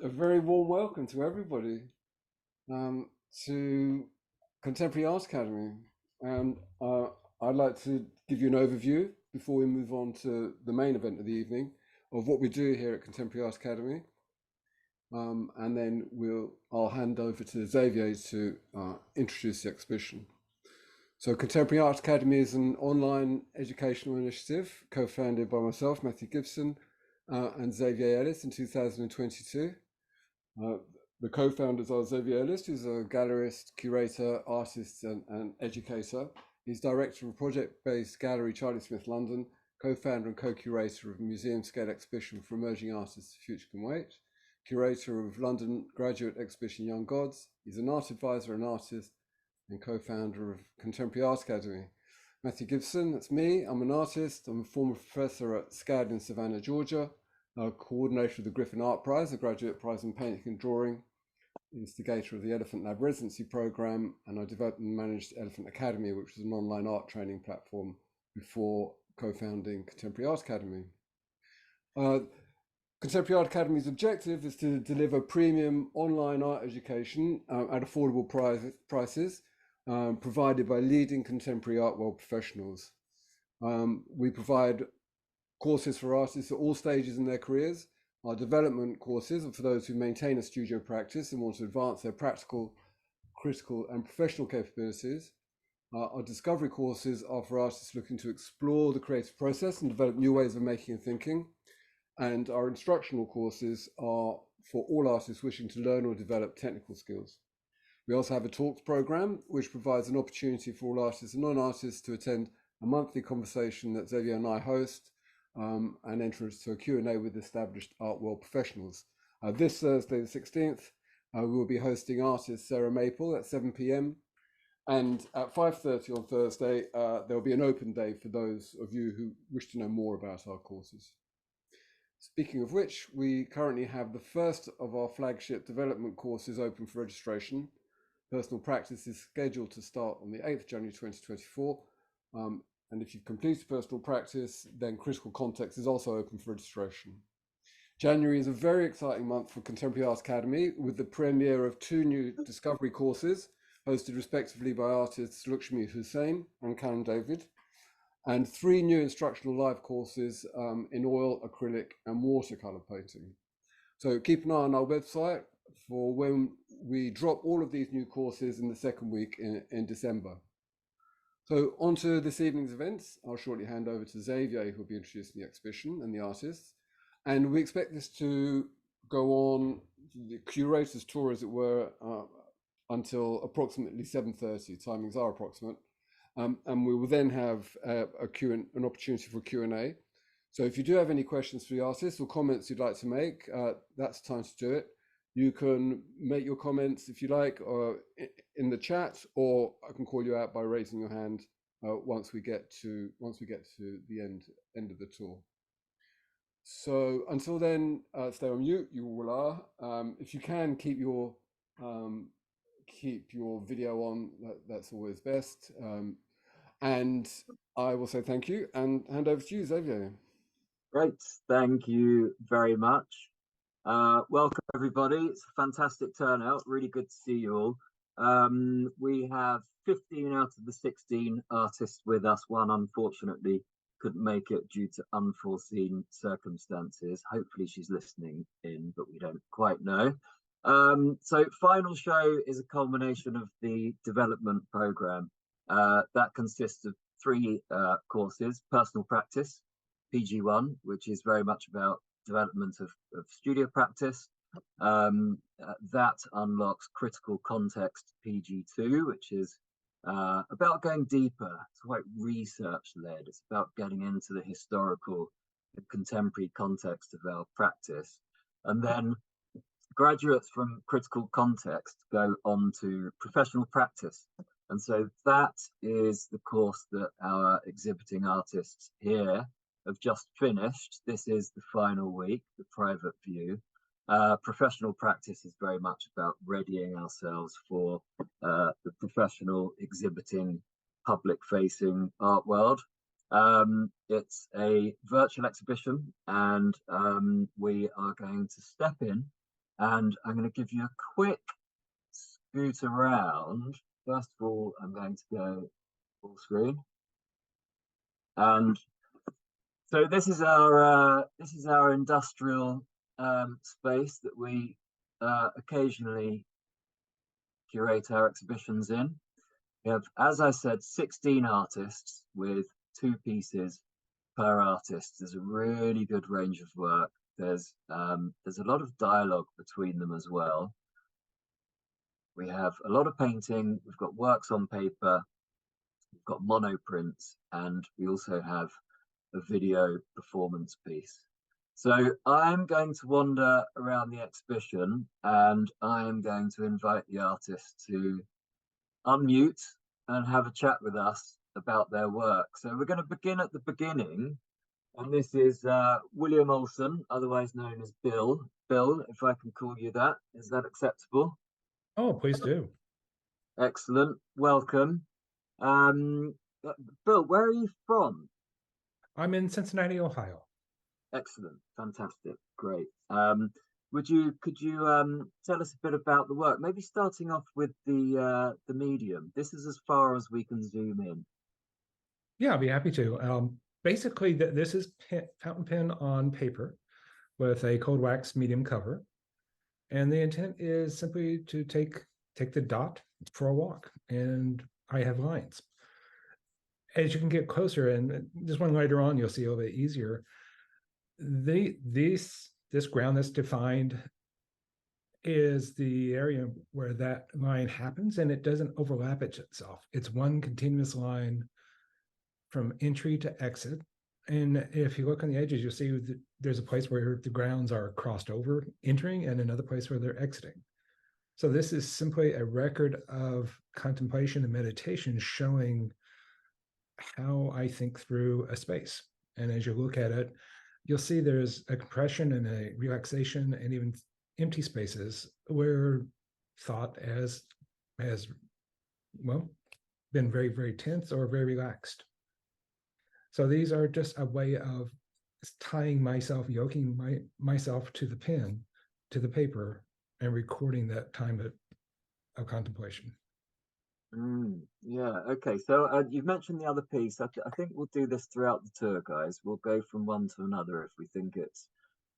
A very warm welcome to everybody to Contemporary Art Academy. And I'd like to give you an overview before we move on to the main event of the evening of what we do here at Contemporary Art Academy. And then I'll hand over to Zavier to introduce the exhibition. So Contemporary Art Academy is an online educational initiative co-founded by myself, Matthew Gibson, and Zavier Ellis in 2022. The co-founders are Zavier Ellis, who's a gallerist, curator, artist, and educator. He's director of a project-based gallery, Charlie Smith London, co-founder and co-curator of a museum-scale exhibition for emerging artists, The Future Can Wait, curator of London graduate exhibition Young Gods. He's an art advisor and artist, and co-founder of Contemporary Art Academy. Matthew Gibson, that's me. I'm an artist. I'm a former professor at SCAD in Savannah, Georgia, coordinator of the Griffin Art Prize, a graduate prize in painting and drawing, instigator of the Elephant Lab residency program, and I developed and managed Elephant Academy, which was an online art training platform before co-founding Contemporary Art Academy. Contemporary Art Academy's objective is to deliver premium online art education at affordable prices, provided by leading contemporary art world professionals. We provide courses for artists at all stages in their careers. Our development courses are for those who maintain a studio practice and want to advance their practical, critical, and professional capabilities. Our discovery courses are for artists looking to explore the creative process and develop new ways of making and thinking. And our instructional courses are for all artists wishing to learn or develop technical skills. We also have a talks program, which provides an opportunity for all artists and non-artists to attend a monthly conversation that Zavier and I host, and entrance to a Q&A with established art world professionals. This Thursday, the 16th, we will be hosting artist Sarah Maple at 7 p.m. And at 5:30 on Thursday, there will be an open day for those of you who wish to know more about our courses. Speaking of which, we currently have the first of our flagship development courses open for registration. Personal practice is scheduled to start on the 8th of January 2024. And if you've completed personal practice, then critical context is also open for registration. January is a very exciting month for Contemporary Art Academy, with the premiere of 2 new discovery courses hosted respectively by artists Lakshmi Hussain and Candanedo, and 3 new instructional live courses in oil, acrylic, and watercolor painting. So keep an eye on our website for when we drop all of these new courses in the second week in December. So on to this evening's events. I'll shortly hand over to Zavier, who will be introducing the exhibition and the artists. And we expect this to go on the curator's tour, as it were, until approximately 7:30. Timings are approximate. And we will then have an opportunity for Q&A. So if you do have any questions for the artists or comments you'd like to make, that's the time to do it. You can make your comments, if you like, in the chat, or I can call you out by raising your hand once we get to the end of the tour. So until then, stay on mute. You all are. If you can keep your video on, that's always best. And I will say thank you and hand over to you, Zavier. Great, thank you very much. Welcome everybody. It's a fantastic turnout. Really good to see you all. We have 15 out of the 16 artists with us. One unfortunately couldn't make it due to unforeseen circumstances. Hopefully she's listening in, but we don't quite know. So final show is a culmination of the development program that consists of 3 courses: personal practice, PG1, which is very much about development of studio practice. That unlocks critical context, PG2, which is about going deeper. It's quite research led. It's about getting into the historical, the contemporary context of our practice. And then graduates from critical context go on to professional practice. And so that is the course that our exhibiting artists here have just finished. This is the final week, the private view. Professional practice is very much about readying ourselves for the professional exhibiting, public-facing art world. It's a virtual exhibition, and we are going to step in And I'm going to give you a quick scoot around. First of all, I'm going to go full screen. And so this is our industrial space that we occasionally curate our exhibitions in. We have, as I said, 16 artists with 2 pieces per artist. There's a really good range of work. There's a lot of dialogue between them as well. We have a lot of painting. We've got works on paper. We've got monoprints, and we also have a video performance piece. So I'm going to wander around the exhibition, and I am going to invite the artists to unmute and have a chat with us about their work. So we're going to begin at the beginning, and this is William Olsen, otherwise known as Bill. Bill, if I can call you that, is that acceptable? Oh, please do. Excellent, welcome. Bill, where are you from? I'm in Cincinnati, Ohio. Excellent, fantastic, great. Could you tell us a bit about the work? Maybe starting off with the medium. This is as far as we can zoom in. Yeah, I'd be happy to. Basically, this is fountain pen on paper with a cold wax medium cover, and the intent is simply to take the dot for a walk, and I have lines. As you can get closer, and this one later on, you'll see a little bit easier. This ground that's defined is the area where that line happens, and it doesn't overlap itself. It's one continuous line from entry to exit. And if you look on the edges, you'll see that there's a place where the grounds are crossed over entering and another place where they're exiting. So this is simply a record of contemplation and meditation showing how I think through a space. And as you look at it, you'll see there's a compression and a relaxation and even empty spaces where thought has well, been very, very tense or very relaxed. So these are just a way of tying myself, yoking myself to the pen, to the paper, and recording that time of contemplation. Yeah, okay. So you've mentioned the other piece. I think we'll do this throughout the tour, guys. We'll go from one to another if we think it's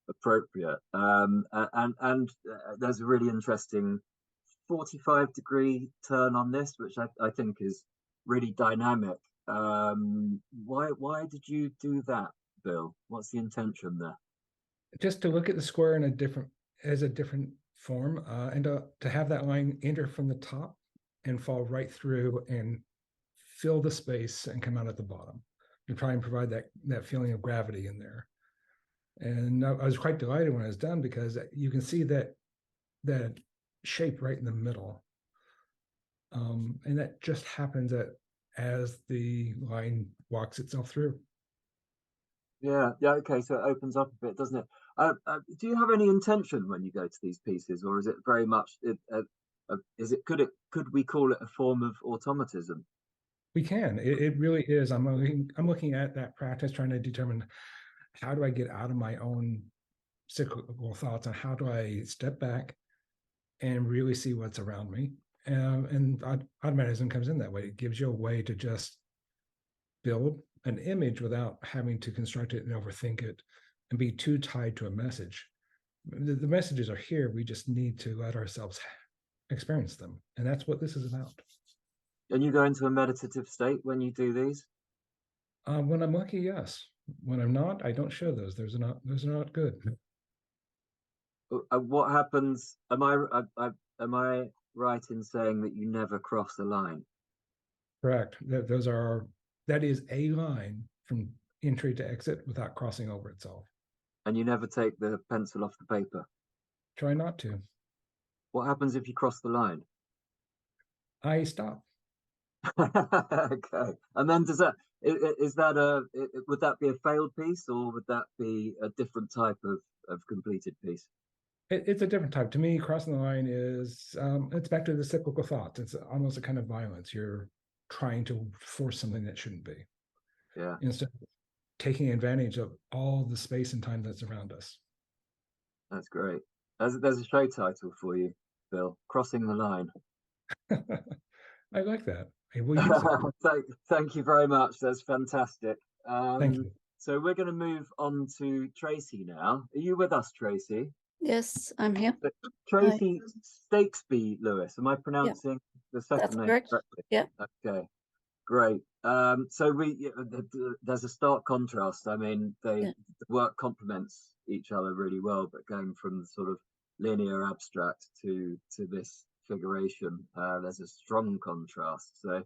appropriate. And there's a really interesting 45-degree turn on this, which I think is really dynamic. Why did you do that, Bill? What's the intention there? Just to look at the square in a different form, and to have that line enter from the top and fall right through and fill the space and come out at the bottom, and try and provide that feeling of gravity in there. And I was quite delighted when it was done, because you can see that shape right in the middle, and that just happens as the line walks itself through. Yeah, okay. So it opens up a bit, doesn't it? Do you have any intention when you go to these pieces, or is it very much? Could we call it a form of automatism? We can. It really is. I'm looking at that practice, trying to determine how do I get out of my own cyclical thoughts, and how do I step back and really see what's around me. And automatism comes in that way. It gives you a way to just build an image without having to construct it and overthink it and be too tied to a message. The messages are here. We just need to let ourselves experience them. And that's what this is about. And you go into a meditative state when you do these? When I'm lucky, yes. When I'm not, I don't show those. Those are not good. What happens? Am I right in saying that you never cross the line? Correct. That is a line from entry to exit without crossing over itself. And you never take the pencil off the paper? Try not to. What happens if you cross the line? I stop. Okay. And then would that be a failed piece, or would that be a different type of completed piece? It's a different type. To me, crossing the line is, it's back to the cyclical thoughts. It's almost a kind of violence. You're trying to force something that shouldn't be. Yeah. Instead of taking advantage of all the space and time that's around us. That's great. There's a show title for you, Bill. Crossing the Line. I like that. I will use it. Thank you very much. That's fantastic. Thank you. So we're going to move on to Tracey now. Are you with us, Tracey? Yes, I'm here. Tracey Stakesby Lewis. Am I pronouncing the second name correct. correctly? Yeah. Okay, great. So there's a stark contrast. I mean, the work complements each other really well, but going from the sort of linear abstract to this figuration, there's a strong contrast. So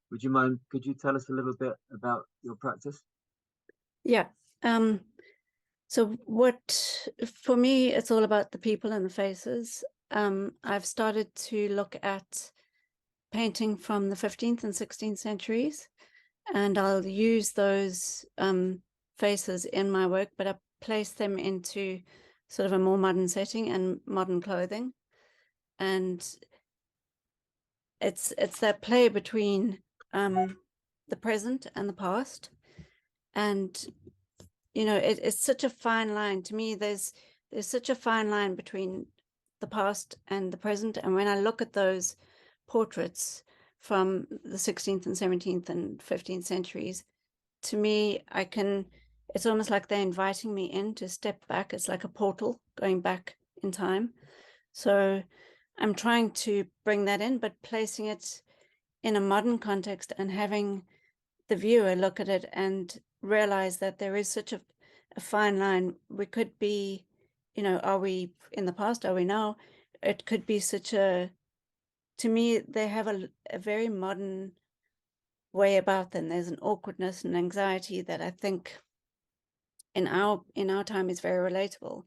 would you mind, could you tell us a little bit about your practice? Yeah. So for me, it's all about the people and the faces. I've started to look at painting from the 15th and 16th centuries, and I'll use those faces in my work, but I place them into sort of a more modern setting and modern clothing. And it's that play between the present and the past. And it's such a fine line to me. There's such a fine line between the past and the present. And when I look at those portraits from the 16th and 17th and 15th centuries, to me, it's almost like they're inviting me in to step back. It's like a portal going back in time. So I'm trying to bring that in, but placing it in a modern context and having the viewer look at it and realize that there is such a fine line. We could be, are we in the past? Are we now? It could be to me, they have a very modern way about them. There's an awkwardness and anxiety that I think in our time is very relatable.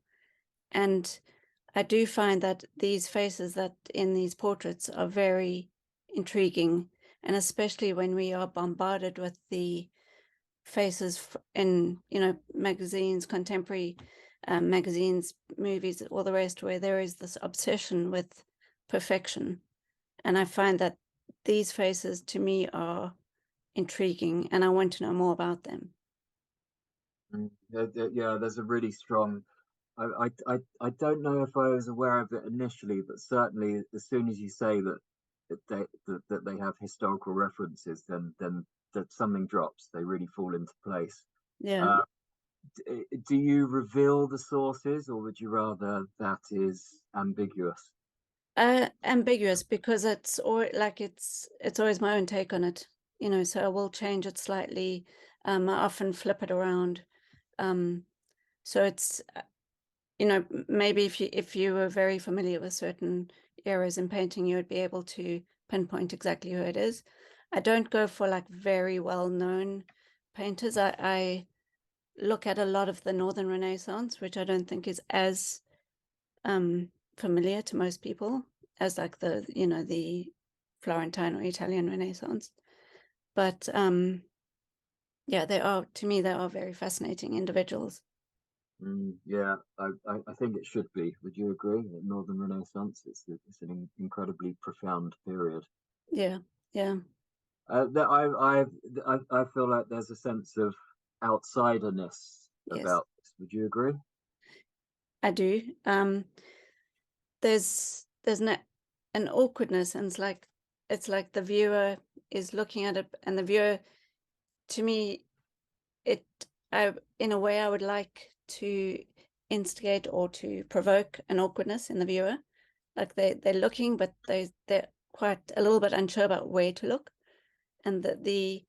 And I do find that these faces that in these portraits are very intriguing, and especially when we are bombarded with the faces in magazines, contemporary magazines, movies, all the rest, where there is this obsession with perfection. And I find that these faces to me are intriguing, and I want to know more about them. Yeah, there's a really strong, I don't know if I was aware of it initially, but certainly as soon as you say that they have historical references, then that something drops. They really fall into place. Yeah. Do you reveal the sources, or would you rather that is ambiguous? Ambiguous, because it's always my own take on it, so I will change it slightly. I often flip it around. So it's, maybe if you were very familiar with certain eras in painting, you would be able to pinpoint exactly who it is. I don't go for like very well-known painters. I look at a lot of the Northern Renaissance, which I don't think is as familiar to most people as like the Florentine or Italian Renaissance. But yeah, to me they are very fascinating individuals. Yeah, I think it should be. Would you agree? The Northern Renaissance, it's an incredibly profound period. Yeah. That I feel like there's a sense of outsiderness about this. Would you agree? I do. There's an awkwardness, and it's like the viewer is looking at it, and the viewer, to me, in a way I would like to instigate or to provoke an awkwardness in the viewer. Like they're looking, but they're quite a little bit unsure about where to look, and that the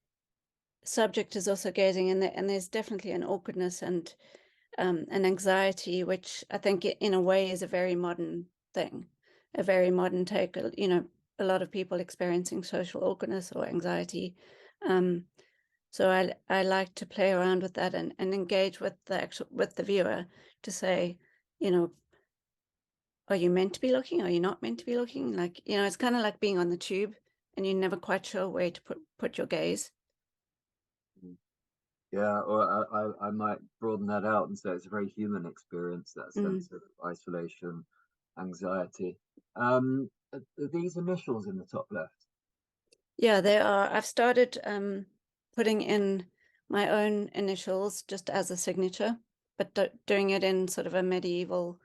subject is also gazing, and there's definitely an awkwardness and an anxiety, which I think in a way is a very modern thing, a very modern take. A lot of people experiencing social awkwardness or anxiety. So I like to play around with that and engage with the viewer to say, are you meant to be looking? Are you not meant to be looking? Like, it's kind of like being on the tube and you're never quite sure where to put your gaze. Yeah, or I might broaden that out and say it's a very human experience, that sense of isolation, anxiety. Are these initials in the top left? Yeah, they are. I've started putting in my own initials just as a signature, but doing it in sort of a medieval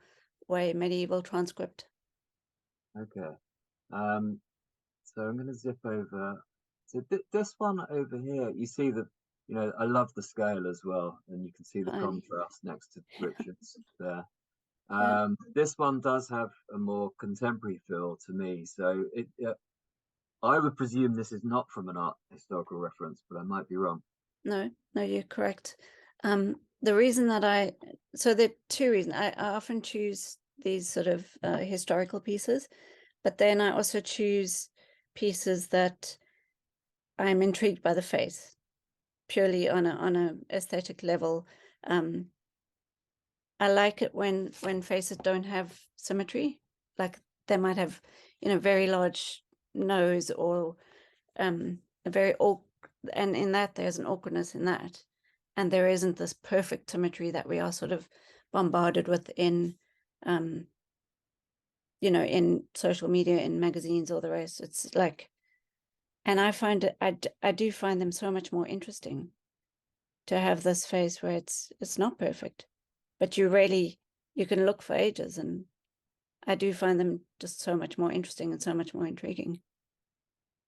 way medieval transcript. Okay. So I'm going to zip over. So this one over here, you see that, I love the scale as well, and you can see the contrast next to Richard's there. This one does have a more contemporary feel to me. So I would presume this is not from an art historical reference, but I might be wrong. No, you're correct. The reason that so there are two reasons. I often choose these sort of historical pieces, but then I also choose pieces that I'm intrigued by the face, purely on a aesthetic level. I like it when faces don't have symmetry, like they might have, very large nose or a very and in that there's an awkwardness in that, and there isn't this perfect symmetry that we are sort of bombarded with in in social media, in magazines, or the rest. It's like, and I find it, I do find them so much more interesting to have this face where it's not perfect, but you can look for ages, and I do find them just so much more interesting and so much more intriguing.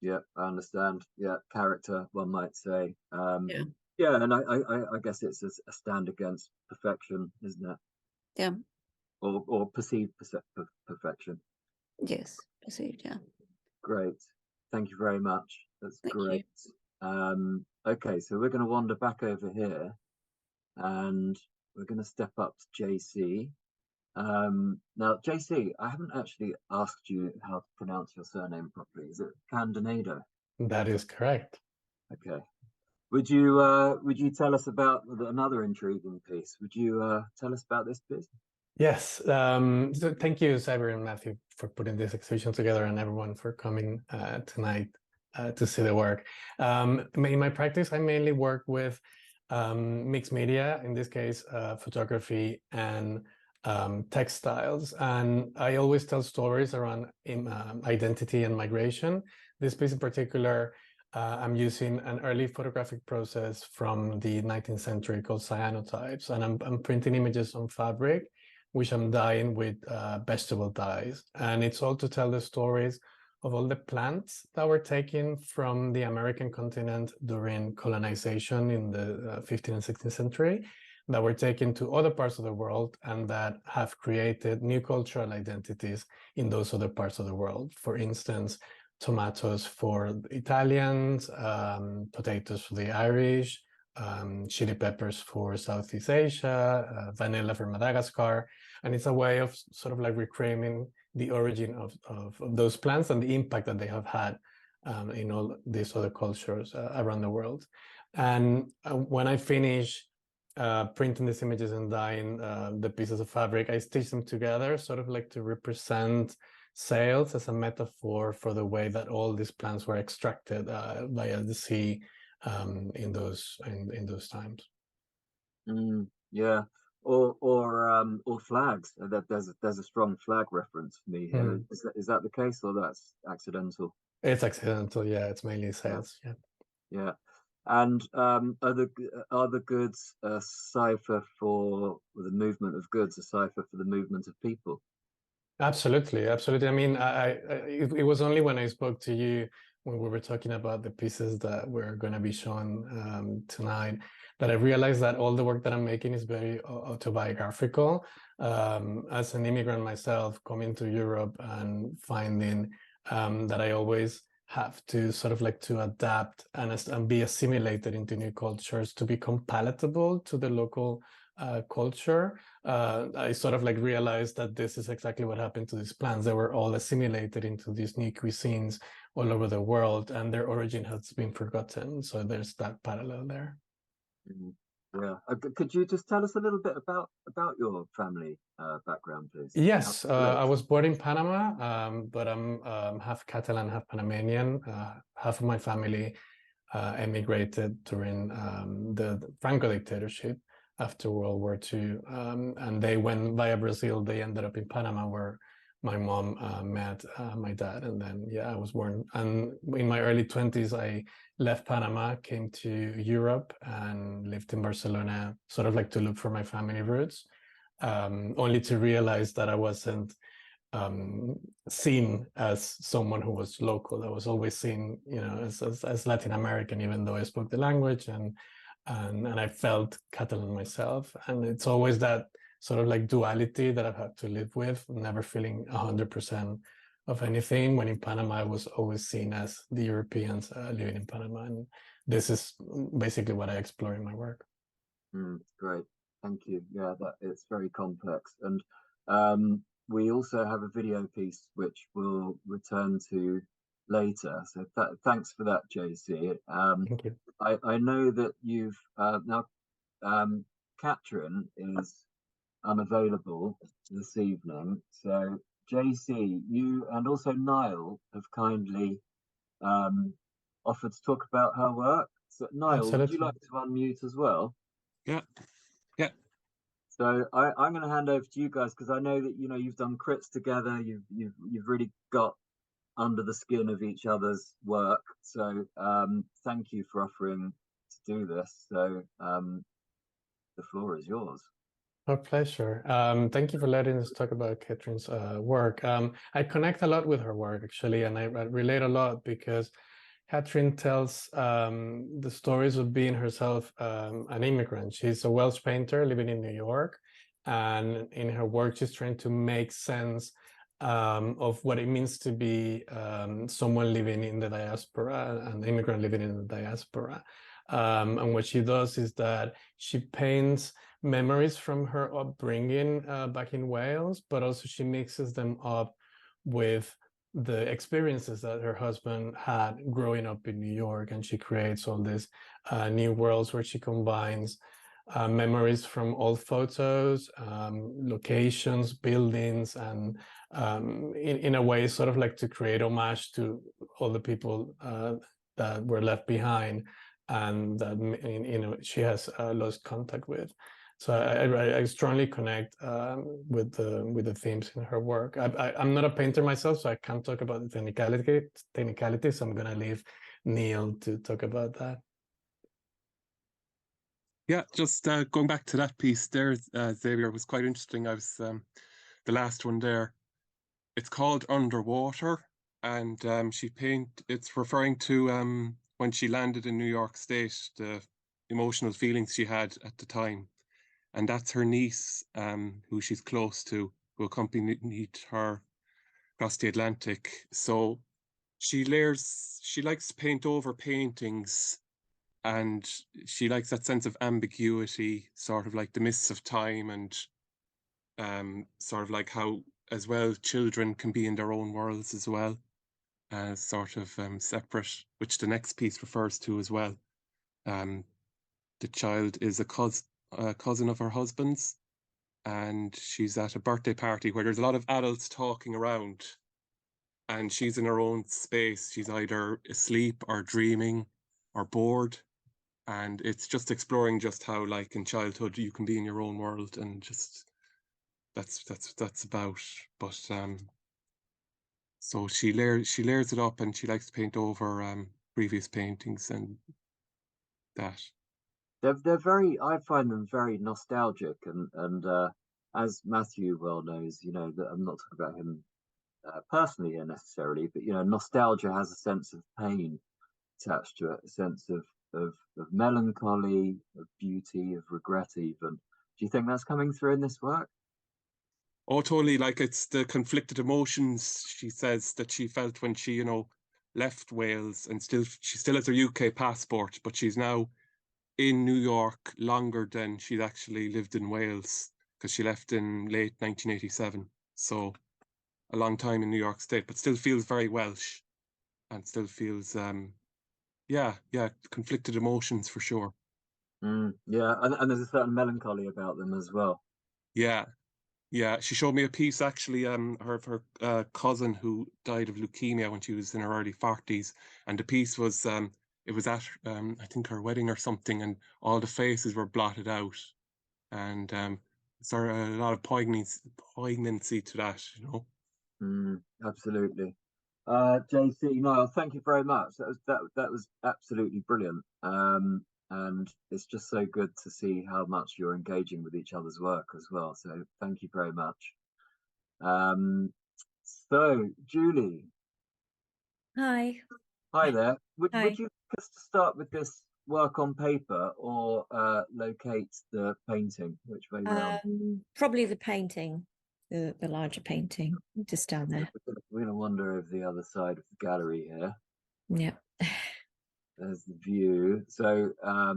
Yeah, I understand. Yeah, character, one might say. Yeah, and I guess it's a stand against perfection, isn't it? Yeah. Or perceived perfection. Yes, perceived. Yeah. Great. Thank you very much. That's Thank great. you. Okay, so we're going to wander back over here, and we're going to step up to JC. Now, JC, I haven't actually asked you how to pronounce your surname properly. Is it Candanedo? That is correct. Okay. Would you tell us about another intriguing piece? Would you tell us about this, please? Yes. So thank you, Zavier and Matthew, for putting this exhibition together, and everyone for coming tonight to see the work. In my practice, I mainly work with mixed media, in this case, photography and textiles. And I always tell stories around identity and migration. This piece in particular, I'm using an early photographic process from the 19th century called cyanotypes, and I'm printing images on fabric, which I'm dyeing with vegetable dyes. And it's all to tell the stories of all the plants that were taken from the American continent during colonization in the 15th and 16th century, that were taken to other parts of the world and that have created new cultural identities in those other parts of the world. For instance, tomatoes for Italians, potatoes for the Irish, chili peppers for Southeast Asia, vanilla for Madagascar. And it's a way of sort of like reclaiming the origin of those plants and the impact that they have had in all these other cultures around the world. And when I finish printing these images and dyeing the pieces of fabric, I stitch them together, sort of like to represent sails as a metaphor for the way that all these plants were extracted via the sea in those times. Yeah, or flags. There's a strong flag reference for me here. Is that the case, or that's accidental? It's accidental. Yeah, it's mainly sails. Yeah. And are the goods a cipher for the movement of goods, a cipher for the movement of people? Absolutely. I mean, it was only when I spoke to you when we were talking about the pieces that were going to be shown tonight that I realized that all the work that I'm making is very autobiographical. As an immigrant myself, coming to Europe and finding that I always have to sort of like to adapt and be assimilated into new cultures to become palatable to the local culture. I sort of like realized that this is exactly what happened to these plants. They were all assimilated into these new cuisines all over the world, and their origin has been forgotten. So there's that parallel there. Yeah. Could you just tell us a little bit about your family background, please? Yes, I was born in Panama, but I'm half Catalan, half Panamanian. Half of my family emigrated during the Franco dictatorship after World War II, and they went via Brazil. They ended up in Panama, where my mom met my dad, and then I was born. And in my early 20s, I left Panama, came to Europe, and lived in Barcelona, sort of like to look for my family roots. only to realize that I wasn't seen as someone who was local. I was always seen, you know, as Latin American, even though I spoke the language and I felt Catalan myself. And it's always that sort of like duality that I've had to live with, never feeling 100% of anything. When in Panama, I was always seen as the Europeans living in Panama. And this is basically what I explore in my work. Great, thank you. Yeah, that it's very complex. And we also have a video piece which we'll return to later. So thanks for that, JC. Thank you. I know that you've now Catrin is unavailable this evening. So JC, you and also Niall have kindly offered to talk about her work. So Niall, Absolutely. would you like to unmute as well? Yeah. So I'm going to hand over to you guys, because I know that you've done crits together. You've really got under the skin of each other's work. So thank you for offering to do this. So the floor is yours. Our pleasure. Thank you for letting us talk about Catrin's work. I connect a lot with her work, actually, and I relate a lot because Catrin tells the stories of being herself an immigrant. She's a Welsh painter living in New York, and in her work, she's trying to make sense of what it means to be someone living in the diaspora, an immigrant living in the diaspora. And what she does is that she paints memories from her upbringing back in Wales, but also she mixes them up with the experiences that her husband had growing up in New York, and she creates all these new worlds where she combines memories from old photos, locations, buildings, and in a way sort of like to create homage to all the people that were left behind and that she has lost contact with. So I strongly connect with the themes in her work. I'm not a painter myself, so I can't talk about the technicalities. So I'm going to leave Neil to talk about that. Yeah, just going back to that piece there, Zavier, was quite interesting. I was the last one there. It's called Underwater, and it's referring to when she landed in New York State, the emotional feelings she had at the time. And that's her niece, who she's close to, who accompanied her across the Atlantic. So she likes to paint over paintings, and she likes that sense of ambiguity, sort of like the mists of time, and sort of like how, as well, children can be in their own worlds as well, sort of separate, which the next piece refers to as well. The child is a cousin of her husband's, and she's at a birthday party where there's a lot of adults talking around, and she's in her own space. She's either asleep or dreaming or bored, and it's just exploring just how, like, in childhood you can be in your own world, and just that's about. But so she layers it up, and she likes to paint over previous paintings and that. They're very, I find them very nostalgic, and as Matthew well knows, that I'm not talking about him personally here necessarily, but nostalgia has a sense of pain attached to it, a sense of melancholy, of beauty, of regret even. Do you think that's coming through in this work? Oh, totally. Like, it's the conflicted emotions, she says, that she felt when she, left Wales, and she still has her UK passport, but she's now in New York longer than she'd actually lived in Wales, because she left in late 1987. So a long time in New York State, but still feels very Welsh, and still feels, conflicted emotions for sure. Yeah, and there's a certain melancholy about them as well. Yeah. She showed me a piece, actually, her cousin who died of leukemia when she was in her early 40s, and the piece was it was at I think her wedding or something, and all the faces were blotted out, and sort of a lot of poignancy to that, Absolutely. JC, Niall, thank you very much. That was absolutely brilliant. and it's just so good to see how much you're engaging with each other's work as well. So thank you very much. So Julie. Hi. Hi there. Hi. Would you just start with this work on paper or locate the painting? Which way round? Probably the painting, the larger painting, just down there. We're going to wander over the other side of the gallery here. Yeah. There's the view. So a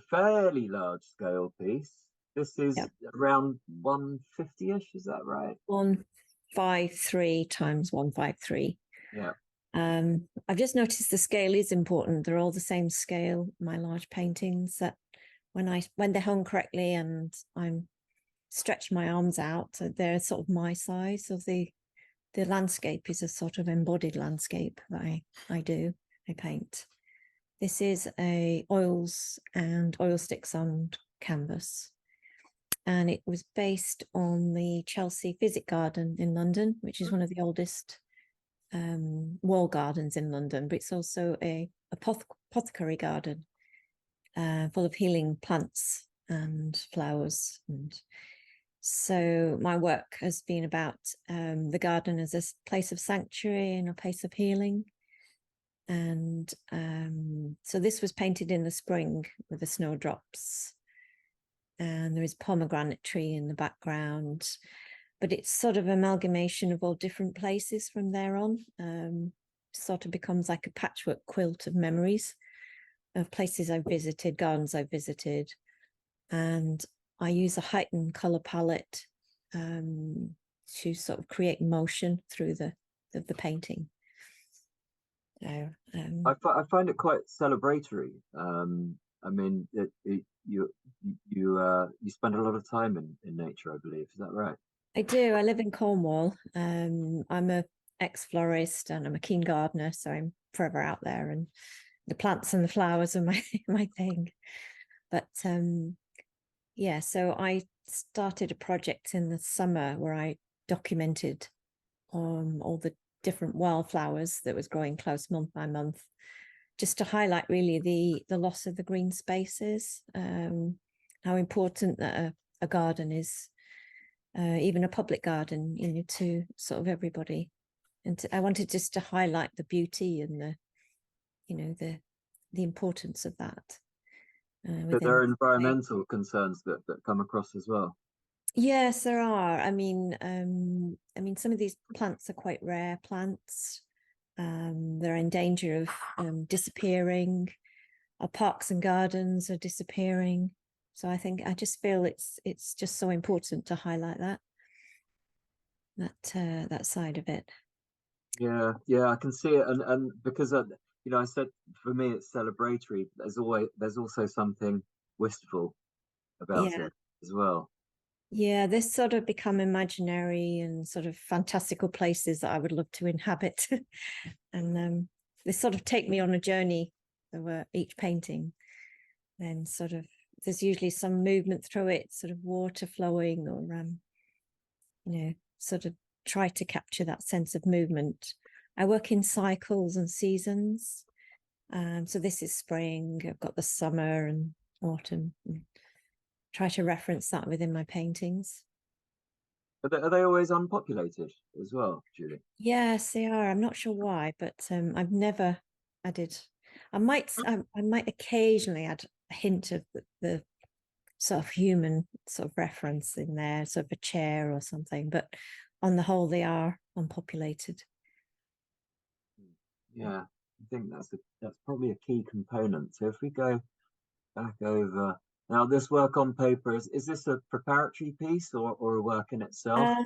fairly large scale piece. This is around 150-ish, is that right? 153 times 153. Yeah. I've just noticed the scale is important. They're all the same scale, my large paintings, that when they're hung correctly and I'm stretch my arms out, so they're sort of my size. So the landscape is a sort of embodied landscape that I paint. This is a oils and oil sticks on canvas, and it was based on the Chelsea Physic Garden in London, which is one of the oldest wall gardens in London, but it's also a apothecary garden full of healing plants and flowers. And so my work has been about the garden as a place of sanctuary and a place of healing. And so this was painted in the spring with the snowdrops, and there is pomegranate tree in the background, but it's sort of amalgamation of all different places from there on. Sort of becomes like a patchwork quilt of memories of places I've visited, gardens I've visited, and I use a heightened color palette to sort of create motion through the painting. So, I find it quite celebratory. I mean, you spend a lot of time in nature, I believe. Is that right? I do. I live in Cornwall. I'm a ex-florist and I'm a keen gardener, so I'm forever out there, and the plants and the flowers are my thing. But yeah, so I started a project in the summer where I documented all the different wildflowers that was growing close month by month, just to highlight really the loss of the green spaces, how important that a garden is, even a public garden, to sort of everybody. And I wanted just to highlight the beauty and the importance of that. But there are environmental concerns that come across as well. Yes, there are. I mean, some of these plants are quite rare plants. They're in danger of disappearing. Our parks and gardens are disappearing. So I just feel it's just so important to highlight that side of it. Yeah, I can see it, and because I said for me it's celebratory. There's also something wistful about it as well. Yeah, this sort of become imaginary and sort of fantastical places that I would love to inhabit. And they sort of take me on a journey over each painting. Then sort of there's usually some movement through it, sort of water flowing, or sort of try to capture that sense of movement. I work in cycles and seasons. So this is spring, I've got the summer and autumn. Try to reference that within my paintings. Are they always unpopulated as well, Julie? Yes, they are. I'm not sure why, but I've never added. I might occasionally add a hint of the sort of human sort of reference in there, sort of a chair or something. But on the whole, they are unpopulated. Yeah, I think that's probably a key component. So if we go back over. Now, this work on paper, is this a preparatory piece or a work in itself?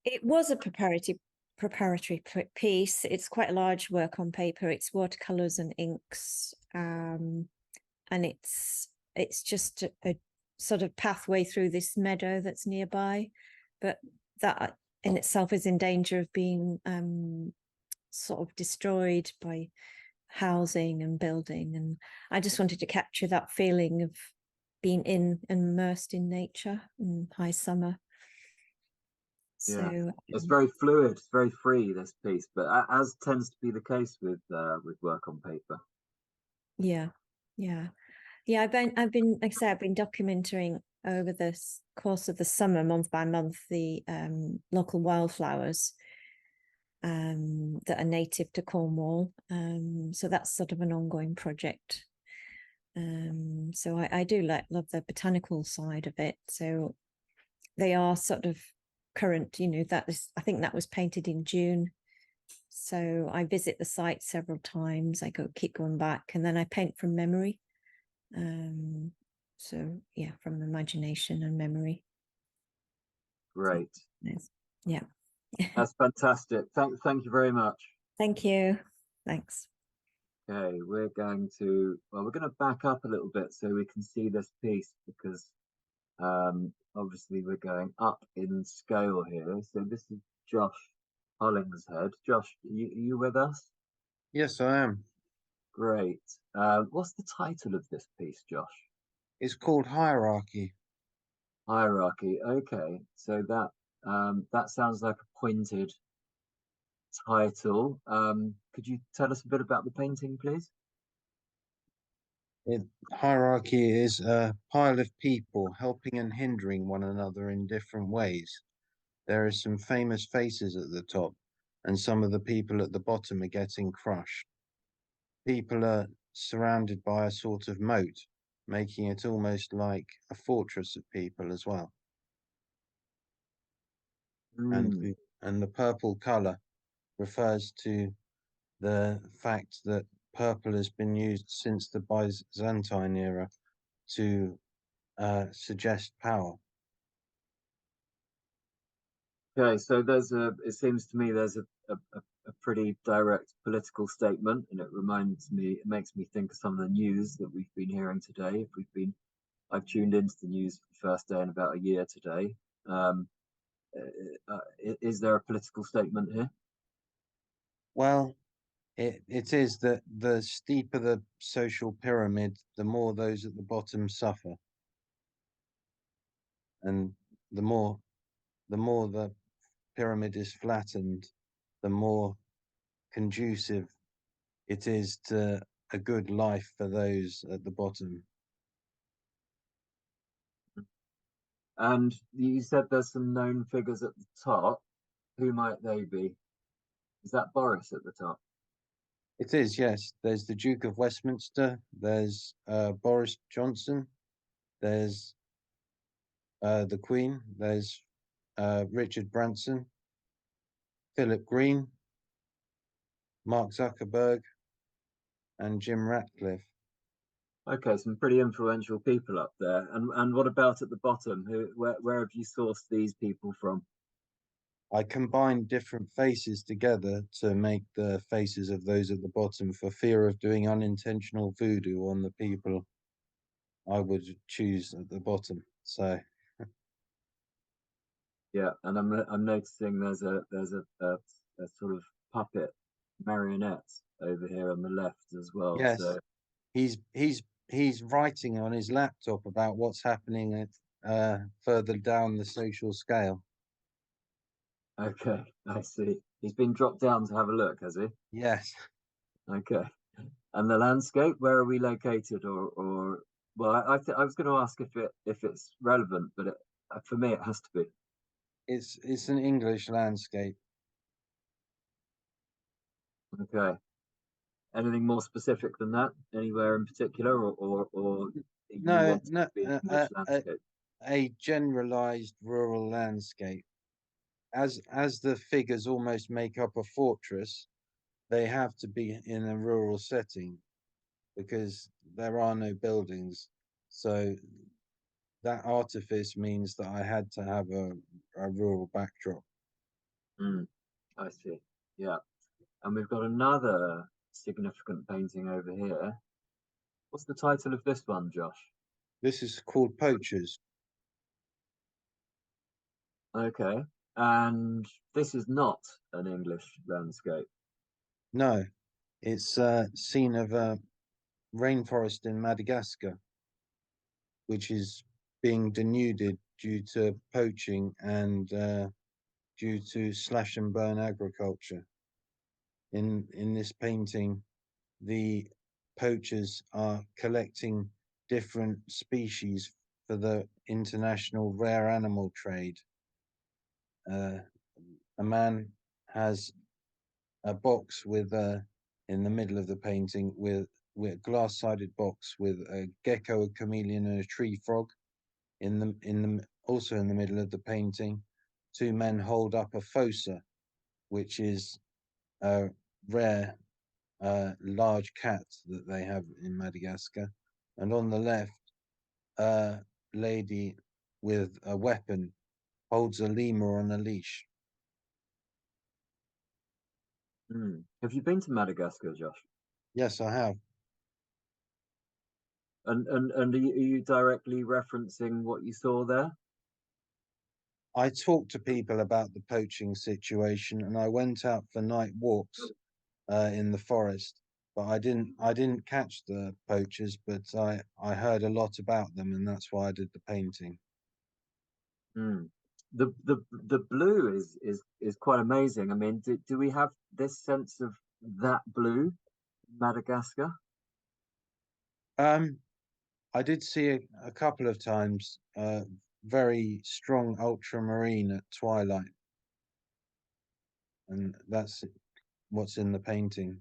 It was a preparatory piece. It's quite a large work on paper. It's watercolors and inks, and it's just a sort of pathway through this meadow that's nearby, but that in itself is in danger of being sort of destroyed by housing and building. And I just wanted to capture that feeling of being immersed in nature in high summer. So it's very fluid, it's very free, this piece, but as tends to be the case with work on paper. Yeah. Yeah, like I say, I've been documenting over the course of the summer, month by month, the local wildflowers that are native to Cornwall. So that's sort of an ongoing project. So I do love the botanical side of it. So they are sort of current, I think that was painted in June. So I visit the site several times. I keep going back, and then I paint from memory. So yeah, from imagination and memory. Great. Yeah. That's fantastic. Thank you very much. Thank you. Thanks. Okay, we're going to back up a little bit so we can see this piece, because obviously we're going up in scale here. So this is Josh Hollingshead. Josh, are you with us? Yes, I am. Great. What's the title of this piece, Josh? It's called Hierarchy. Hierarchy. Okay, so that sounds like a pointed title. Could you tell us a bit about the painting, please? Hierarchy is a pile of people helping and hindering one another in different ways. There are some famous faces at the top, and some of the people at the bottom are getting crushed. People are surrounded by a sort of moat, making it almost like a fortress of people as well. And the purple color refers to the fact that purple has been used since the Byzantine era to suggest power. Okay, so it seems to me there's a pretty direct political statement, and it makes me think of some of the news that we've been hearing today. I've tuned into the news for the first day in about a year today. Is there a political statement here? Well, it is that the steeper the social pyramid, the more those at the bottom suffer. And the more the pyramid is flattened, the more conducive it is to a good life for those at the bottom. And you said there's some known figures at the top. Who might they be? Is that Boris at the top? It is, yes. There's the Duke of Westminster, there's Boris Johnson, there's the Queen, there's Richard Branson, Philip Green, Mark Zuckerberg, and Jim Ratcliffe. Okay, some pretty influential people up there. And what about at the bottom? Where have you sourced these people from? I combined different faces together to make the faces of those at the bottom for fear of doing unintentional voodoo on the people I would choose at the bottom. So yeah, and I'm noticing there's a sort of puppet marionette over here on the left as well. yes, so he's writing on his laptop about what's happening at further down the social scale. okay, I see. He's been dropped down to have a look, has he? Yes. Okay. And the landscape, where are we located? Or well, I was going to ask if it's relevant, but for me it has to be. It's an English landscape. Okay. Anything more specific than that? Anywhere in particular, or No, a generalized rural landscape. As the figures almost make up a fortress, they have to be in a rural setting because there are no buildings. So that artifice means that I had to have a rural backdrop. I see. Yeah. And we've got another significant painting over here. What's the title of this one, Josh? This is called Poachers. Okay. And this is not an English landscape. No, it's a scene of a rainforest in Madagascar, which is being denuded due to poaching and due to slash and burn agriculture. In this painting, the poachers are collecting different species for the international rare animal trade. A man has a box with in the middle of the painting with a glass-sided box with a gecko, a chameleon, and a tree frog. Also in the middle of the painting, two men hold up a fossa, which is a rare large cat that they have in Madagascar, and on the left, a lady with a weapon holds a lemur on a leash. Have you been to Madagascar, Josh? Yes, I have. And are you directly referencing what you saw there? I talked to people about the poaching situation, and I went out for night walks in the forest. But I didn't catch the poachers, but I heard a lot about them, and that's why I did the painting. The blue is quite amazing. I mean, do we have this sense of that blue in Madagascar? I did see a couple of times very strong ultramarine at twilight, and that's what's in the painting.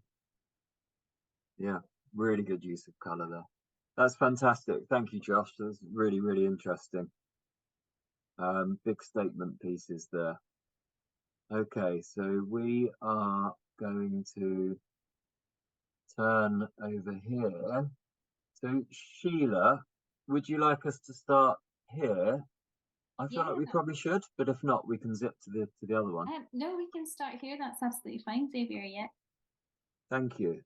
Yeah, really good use of color there. That's fantastic. Thank you, Josh. That's really, really interesting. Big statement pieces there. Okay, so we are going to turn over here. So Sheila, would you like us to start here? I feel like we probably should, but if not, we can zip to the other one. No, we can start here. That's absolutely fine, Zavier. Yeah. Thank you.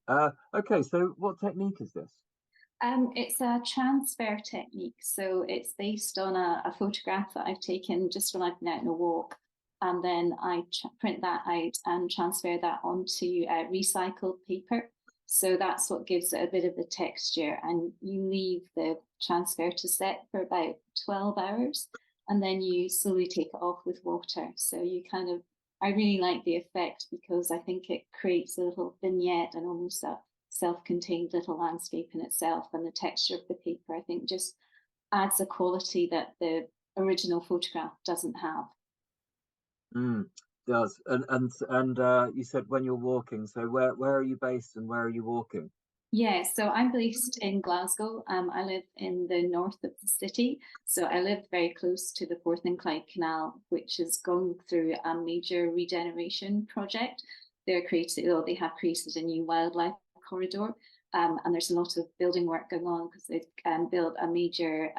Okay, so what technique is this? It's a transfer technique. So it's based on a photograph that I've taken just when I've been out on a walk. And then I print that out and transfer that onto recycled paper. So that's what gives it a bit of the texture. And you leave the transfer to set for about 12 hours. And then you slowly take it off with water. So you kind of, I really like the effect because I think it creates a little vignette and almost a self-contained little landscape in itself. And the texture of the paper, I think, just adds a quality that the original photograph doesn't have. Does. And you said when you're walking, so where are you based and where are you walking? Yeah, so I'm based in Glasgow. I live in the north of the city. So I live very close to the Forth and Clyde Canal, which is going through a major regeneration project. They have created a new wildlife corridor. And there's a lot of building work going on because they've built a major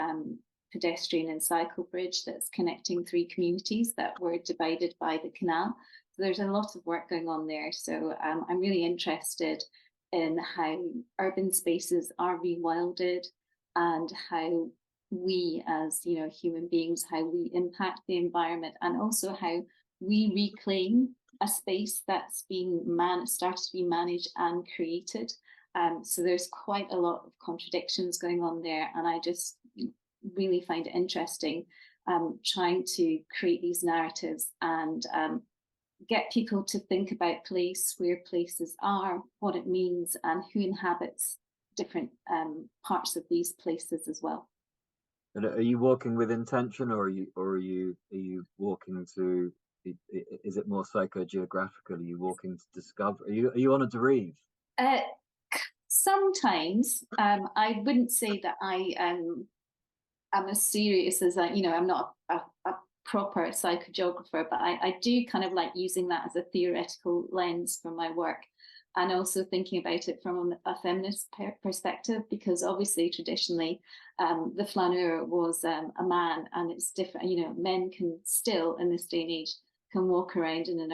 pedestrian and cycle bridge that's connecting 3 communities that were divided by the canal. So there's a lot of work going on there. So I'm really interested in how urban spaces are rewilded and how we as human beings, how we impact the environment, and also how we reclaim a space that's been started to be managed and created. So there's quite a lot of contradictions going on there, and I just really find it interesting trying to create these narratives and get people to think about place, where places are, what it means, and who inhabits different parts of these places as well. And are you walking with intention, or are you walking to? Is it more psychogeographical? Are you walking to discover? Are you on a derive? Sometimes I wouldn't say that I am as serious as I'm not a proper psychogeographer, but I do kind of like using that as a theoretical lens for my work, and also thinking about it from a feminist perspective, because obviously traditionally the flaneur was a man, and it's different. Men can still in this day and age can walk around in an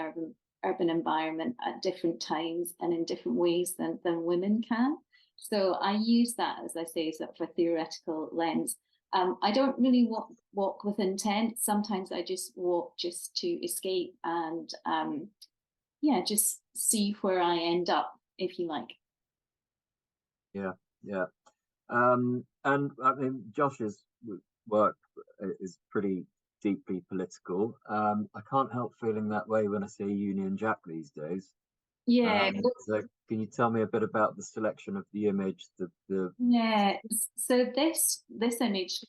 urban environment at different times and in different ways than women can. So I use that, as I say, sort of a theoretical lens. I don't really walk with intent. Sometimes I just walk just to escape and just see where I end up, if you like. Yeah. And I mean, Josh's work is pretty deeply political. I can't help feeling that way when I see Union Jack these days. Yeah, So can you tell me a bit about the selection of the image? Yeah, so this image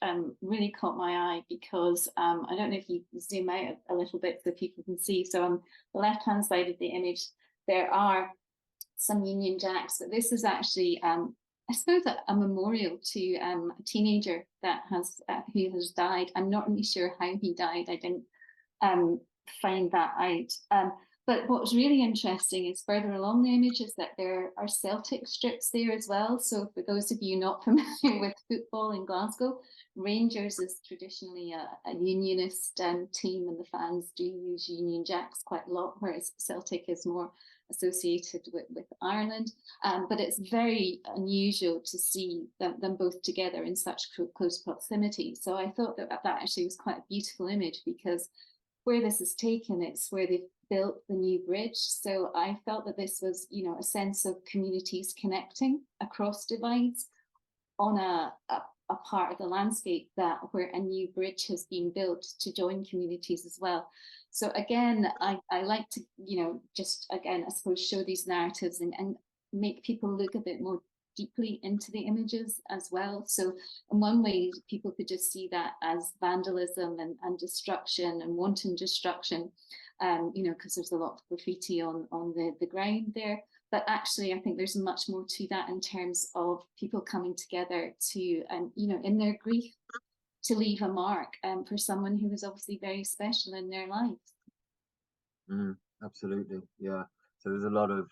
really caught my eye because I don't know if you zoom out a little bit so people can see. So on the left-hand side of the image, there are some Union Jacks, but this is actually I suppose a memorial to a teenager that has who has died. I'm not really sure how he died. I didn't find that out. But what's really interesting is further along the image is that there are Celtic strips there as well. So for those of you not familiar with football in Glasgow, Rangers is traditionally a unionist team, and the fans do use Union Jacks quite a lot, whereas Celtic is more associated with Ireland. But it's very unusual to see them both together in such close proximity. So I thought that actually was quite a beautiful image, because where this is taken, it's where they've built the new bridge. So I felt that this was, you know, a sense of communities connecting across divides on a part of the landscape that where a new bridge has been built to join communities as well. So again, I like to, you know, just again, I suppose, show these narratives and make people look a bit more deeply into the images as well. So in one way, people could just see that as vandalism and destruction and wanton destruction, you know, because there's a lot of graffiti on the ground there. But actually, I think there's much more to that in terms of people coming together to, you know, in their grief, to leave a mark for someone who was obviously very special in their lives. Absolutely, yeah. So there's a lot of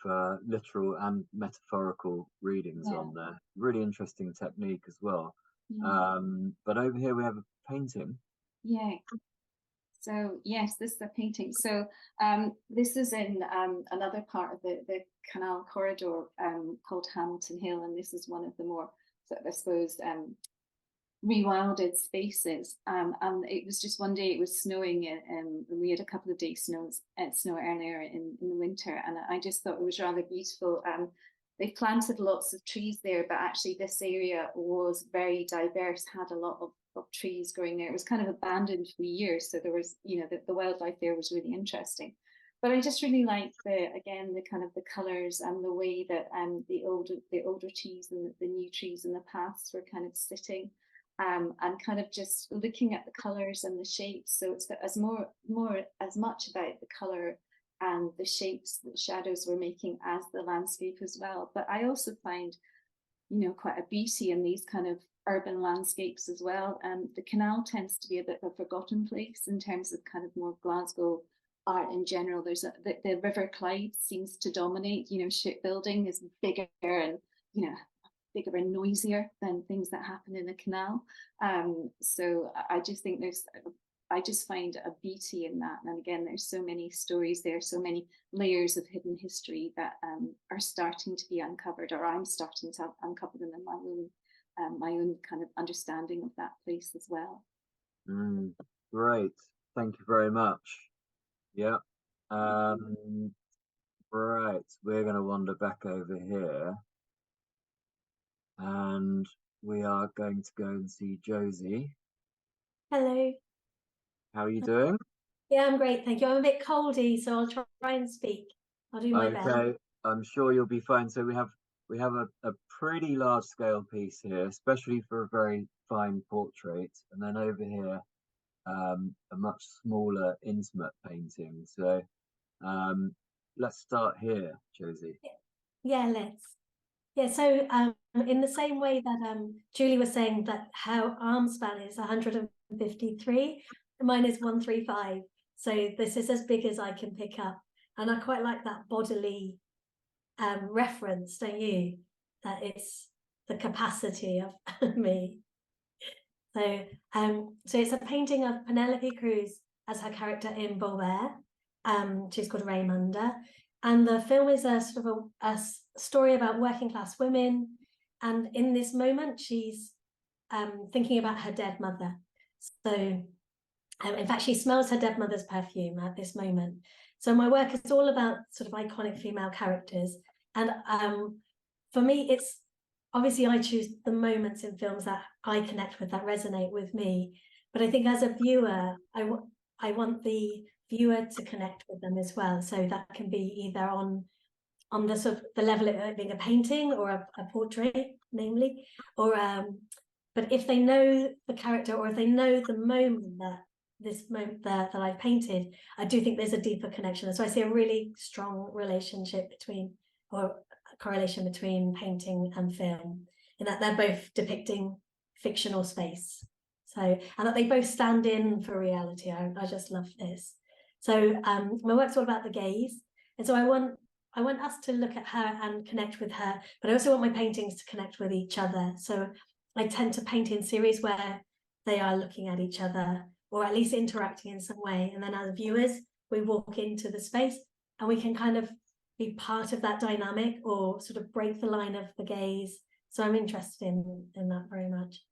literal and metaphorical readings on there. Really interesting technique as well. Yeah. But over here we have a painting. Yeah. So yes, this is a painting. So this is in another part of the canal corridor called Hamilton Hill, and this is one of the more, sort of, I suppose, rewilded spaces. And it was just one day it was snowing, and we had a couple of days snow earlier in the winter, and I just thought it was rather beautiful. They planted lots of trees there, but actually this area was very diverse, had a lot of trees growing there. It was kind of abandoned for years, so there was, you know, the wildlife there was really interesting. But I just really liked the kind of the colours and the way that the older trees and the new trees in the paths were kind of sitting. And kind of just looking at the colours and the shapes. So it's as much about the colour and the shapes that shadows were making as the landscape as well. But I also find, you know, quite a beauty in these kind of urban landscapes as well. The canal tends to be a bit of a forgotten place in terms of kind of more Glasgow art in general. There's the River Clyde seems to dominate. You know, shipbuilding is bigger and, you know, bigger and noisier than things that happen in a canal. So I just think I just find a beauty in that. And again, there's so many stories there, so many layers of hidden history that are starting to be uncovered, or I'm starting to uncover them in my own kind of understanding of that place as well. Great, thank you very much. Yeah. Right, we're going to wander back over here. And we are going to go and see Josie. Hello. How are you doing? Yeah, I'm great, thank you. I'm a bit coldy, so I'll try and speak. I'll do my best. Okay, I'm sure you'll be fine. So we have a pretty large scale piece here, especially for a very fine portrait, and then over here a much smaller intimate painting. So let's start here, Josie. Yeah, let's. Yeah, so in the same way that Julie was saying that how arm span is 153, mine is 135. So this is as big as I can pick up. And I quite like that bodily reference, don't you? That it's the capacity of me. So it's a painting of Penelope Cruz as her character in Beauvais. She's called Raymunda. And the film is a sort of a story about working class women. And in this moment, she's thinking about her dead mother. So in fact, she smells her dead mother's perfume at this moment. So my work is all about sort of iconic female characters. And for me, it's obviously I choose the moments in films that I connect with, that resonate with me. But I think as a viewer, I want the viewer to connect with them as well. So that can be either on on the sort of the level of it being a painting or a portrait, namely, or but if they know the character or if they know the moment that I've painted, I do think there's a deeper connection. And so I see a really strong relationship between, or a correlation between painting and film, in that they're both depicting fictional space. So, and that they both stand in for reality. I just love this. So my work's all about the gaze. And so I want us to look at her and connect with her, but I also want my paintings to connect with each other. So I tend to paint in series where they are looking at each other, or at least interacting in some way. And then as viewers, we walk into the space and we can kind of be part of that dynamic or sort of break the line of the gaze. So I'm interested in that very much.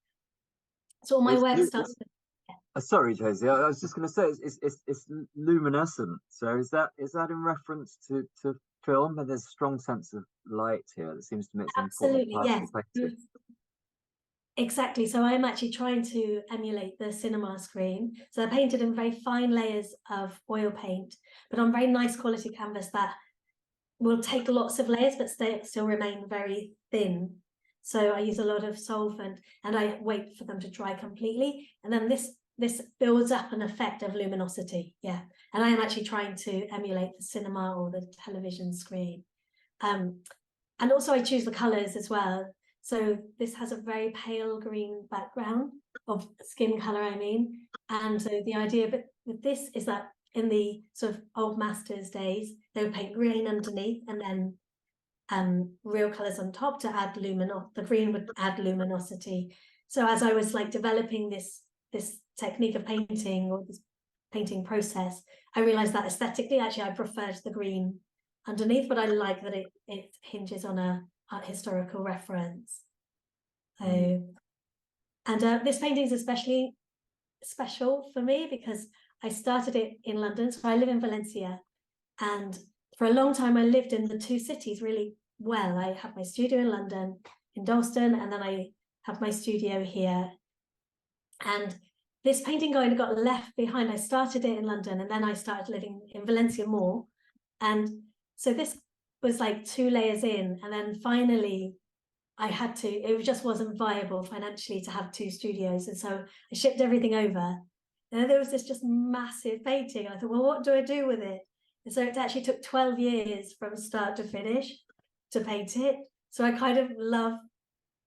So all my work starts with... Sorry, Josie, I was just going to say it's luminescent. So is that in reference to film? And there's a strong sense of light here that seems to me it's an important part of the painting. Exactly. So I'm actually trying to emulate the cinema screen. So I painted in very fine layers of oil paint, but on very nice quality canvas that will take lots of layers, but still remain very thin. So I use a lot of solvent and I wait for them to dry completely. And then this builds up an effect of luminosity. Yeah. And I am actually trying to emulate the cinema or the television screen. And also I choose the colors as well. So this has a very pale green background of skin color, I mean. And so the idea with this is that in the sort of old masters days, they would paint green underneath and then real colors on top to add the green would add luminosity. So as I was like developing this technique of painting or this painting process, I realized that aesthetically, actually, I preferred the green underneath, but I like that it hinges on a art historical reference. So, and this painting is especially special for me because I started it in London. So I live in Valencia, and for a long time I lived in the two cities really well. I had my studio in London, in Dalston, and then I have my studio here. And this painting kind of got left behind. I started it in London, and then I started living in Valencia more. And so this was like 2 layers in, and then finally I had to, it just wasn't viable financially to have 2 studios. And so I shipped everything over. And then there was this just massive painting. I thought, well, what do I do with it? And so it actually took 12 years from start to finish to paint it. So I kind of love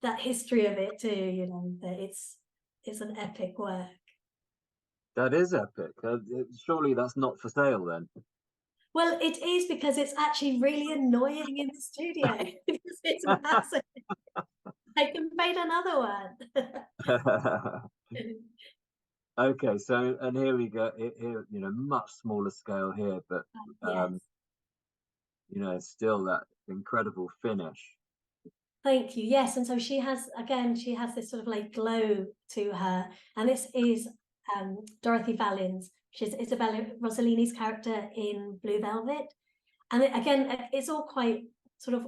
that history of it too, you know, that it's an epic work. That is epic. Surely that's not for sale then. Well, it is because it's actually really annoying in the studio because it's massive. I can paint another one. Okay, so and here we go. Here, you know, much smaller scale here, but yes. You know, still that incredible finish. Thank you. Yes, and so she has this sort of like glow to her, and this is Dorothy Valens, which is Isabella Rossellini's character in Blue Velvet. And it's all quite sort of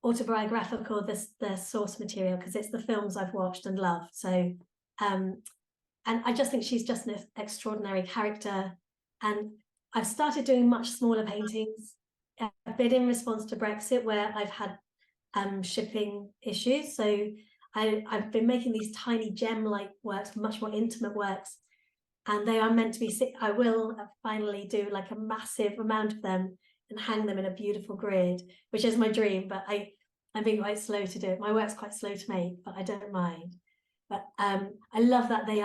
autobiographical, the source material, because it's the films I've watched and loved. So and I just think she's just an extraordinary character. And I've started doing much smaller paintings, a bit in response to Brexit, where I've had shipping issues. So I've been making these tiny gem-like works, much more intimate works, and they are meant to be. I will finally do like a massive amount of them and hang them in a beautiful grid, which is my dream. But I'm being quite slow to do it. My work's quite slow to make, but I don't mind. But I love that they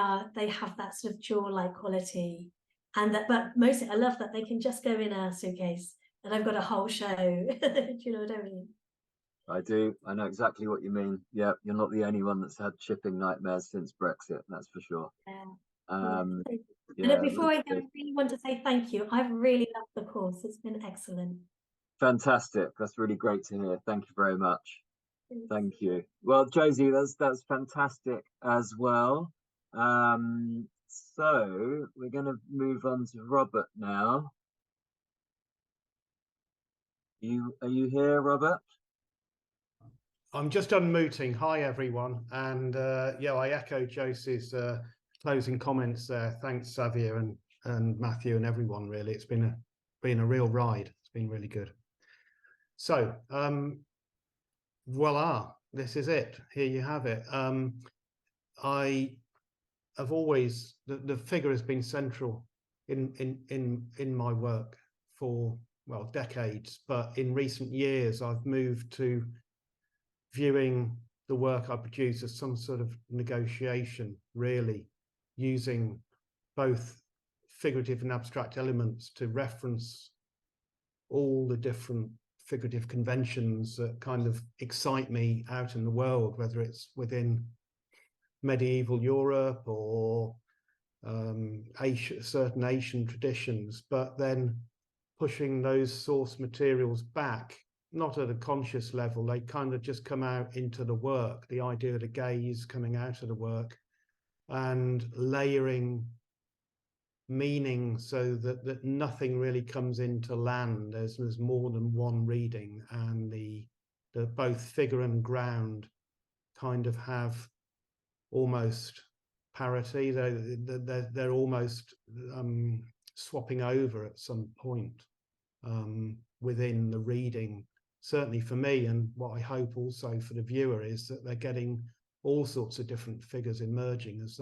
have that sort of jewel-like quality, and but mostly I love that they can just go in a suitcase, and I've got a whole show. Do you know what I mean? I do. I know exactly what you mean. Yeah, you're not the only one that's had shipping nightmares since Brexit. That's for sure. Yeah. Yeah, and before I go, I really want to say thank you. I've really loved the course. It's been excellent. Fantastic. That's really great to hear. Thank you very much. Thank you. Well, Josie, that's fantastic as well. So we're going to move on to Robert now. Are you here, Robert? I'm just unmuting. Hi, everyone. And yeah, I echo Josie's closing comments there. Thanks, Zavier and Matthew and everyone, really. It's been a real ride. It's been really good. So, voila, this is it. Here you have it. I have always, the figure has been central in my work for, well, decades, but in recent years I've moved to viewing the work I produce as some sort of negotiation, really, using both figurative and abstract elements to reference all the different figurative conventions that kind of excite me out in the world, whether it's within medieval Europe or certain Asian traditions, but then pushing those source materials back, not at a conscious level, they kind of just come out into the work, the idea of the gaze coming out of the work, and layering meaning so that nothing really comes into land. There's more than one reading, and the both figure and ground kind of have almost parity. They're almost swapping over at some point within the reading. Certainly for me, and what I hope also for the viewer, is that they're getting all sorts of different figures emerging as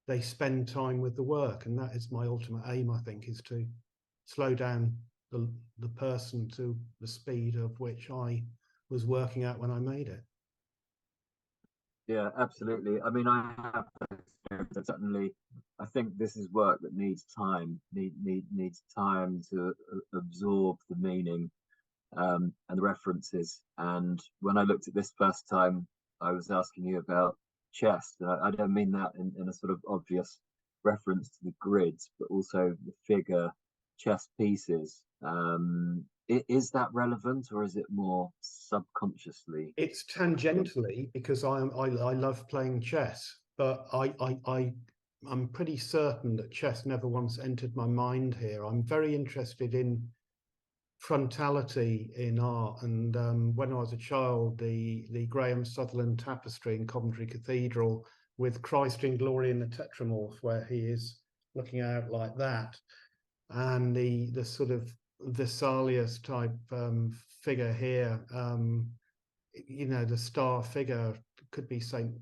they spend time with the work. And that is my ultimate aim, I think, is to slow down the person to the speed of which I was working at when I made it. Yeah, absolutely. I mean, I have experience. Certainly, I think this is work that needs time, needs time to absorb the meaning and the references. And when I looked at this first time, I was asking you about chess. I don't mean that in a sort of obvious reference to the grids, but also the figure chess pieces. Is that relevant, or is it more subconsciously? It's tangentially, because I love playing chess, but I'm pretty certain that chess never once entered my mind here. I'm very interested in frontality in art, and when I was a child, the Graham Sutherland tapestry in Coventry Cathedral with Christ in Glory in the Tetramorph, where he is looking out like that, and the sort of Vesalius type figure here, you know, the star figure could be Saint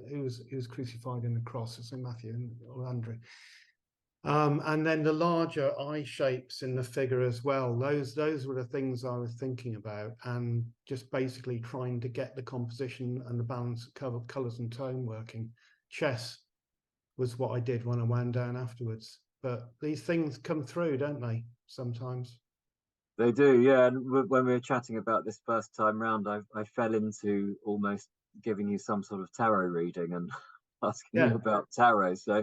who was crucified in the cross, St. Matthew or Andrew. And then the larger eye shapes in the figure as well. Those were the things I was thinking about, and just basically trying to get the composition and the balance of colours and tone working. Chess was what I did when I wound down afterwards. But these things come through, don't they, sometimes? They do, yeah. And when we were chatting about this first time round, I fell into almost giving you some sort of tarot reading and asking you about tarot. So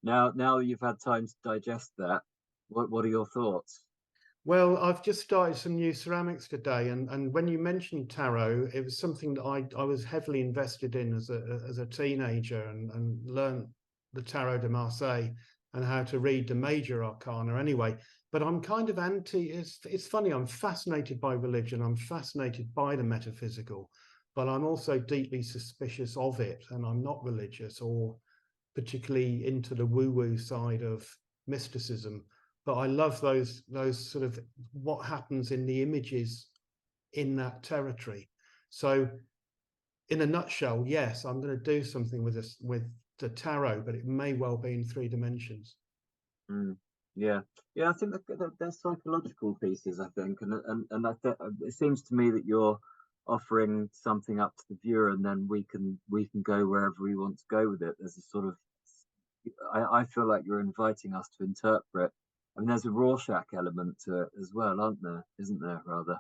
now you've had time to digest that, what are your thoughts? Well, I've just started some new ceramics today, and when you mentioned tarot, it was something that I was heavily invested in as a teenager, and learned the Tarot de Marseille and how to read the major arcana anyway. But I'm kind of anti, it's funny, I'm fascinated by religion, I'm fascinated by the metaphysical, but I'm also deeply suspicious of it, and I'm not religious or particularly into the woo-woo side of mysticism. But I love those sort of what happens in the images in that territory. So in a nutshell, yes, I'm going to do something with this, with the tarot, but it may well be in 3 dimensions. Yeah, I think that they're psychological pieces, I think, and I think it seems to me that you're offering something up to the viewer, and then we can go wherever we want to go with it. There's a sort of, I feel like you're inviting us to interpret. I mean, there's a Rorschach element to it as well, isn't there, rather?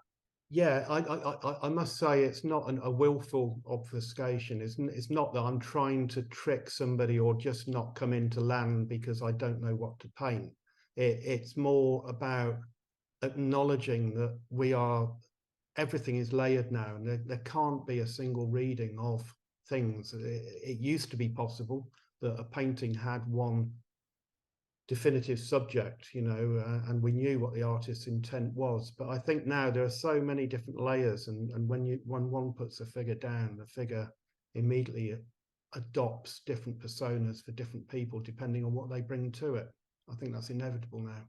Yeah, I must say it's not a willful obfuscation. It's not that I'm trying to trick somebody or just not come into land because I don't know what to paint. It's more about acknowledging that everything is layered now, and there can't be a single reading of things. It used to be possible that a painting had one definitive subject, you know, and we knew what the artist's intent was. But I think now there are so many different layers, and when one puts a figure down, the figure immediately adopts different personas for different people depending on what they bring to it. I think that's inevitable now.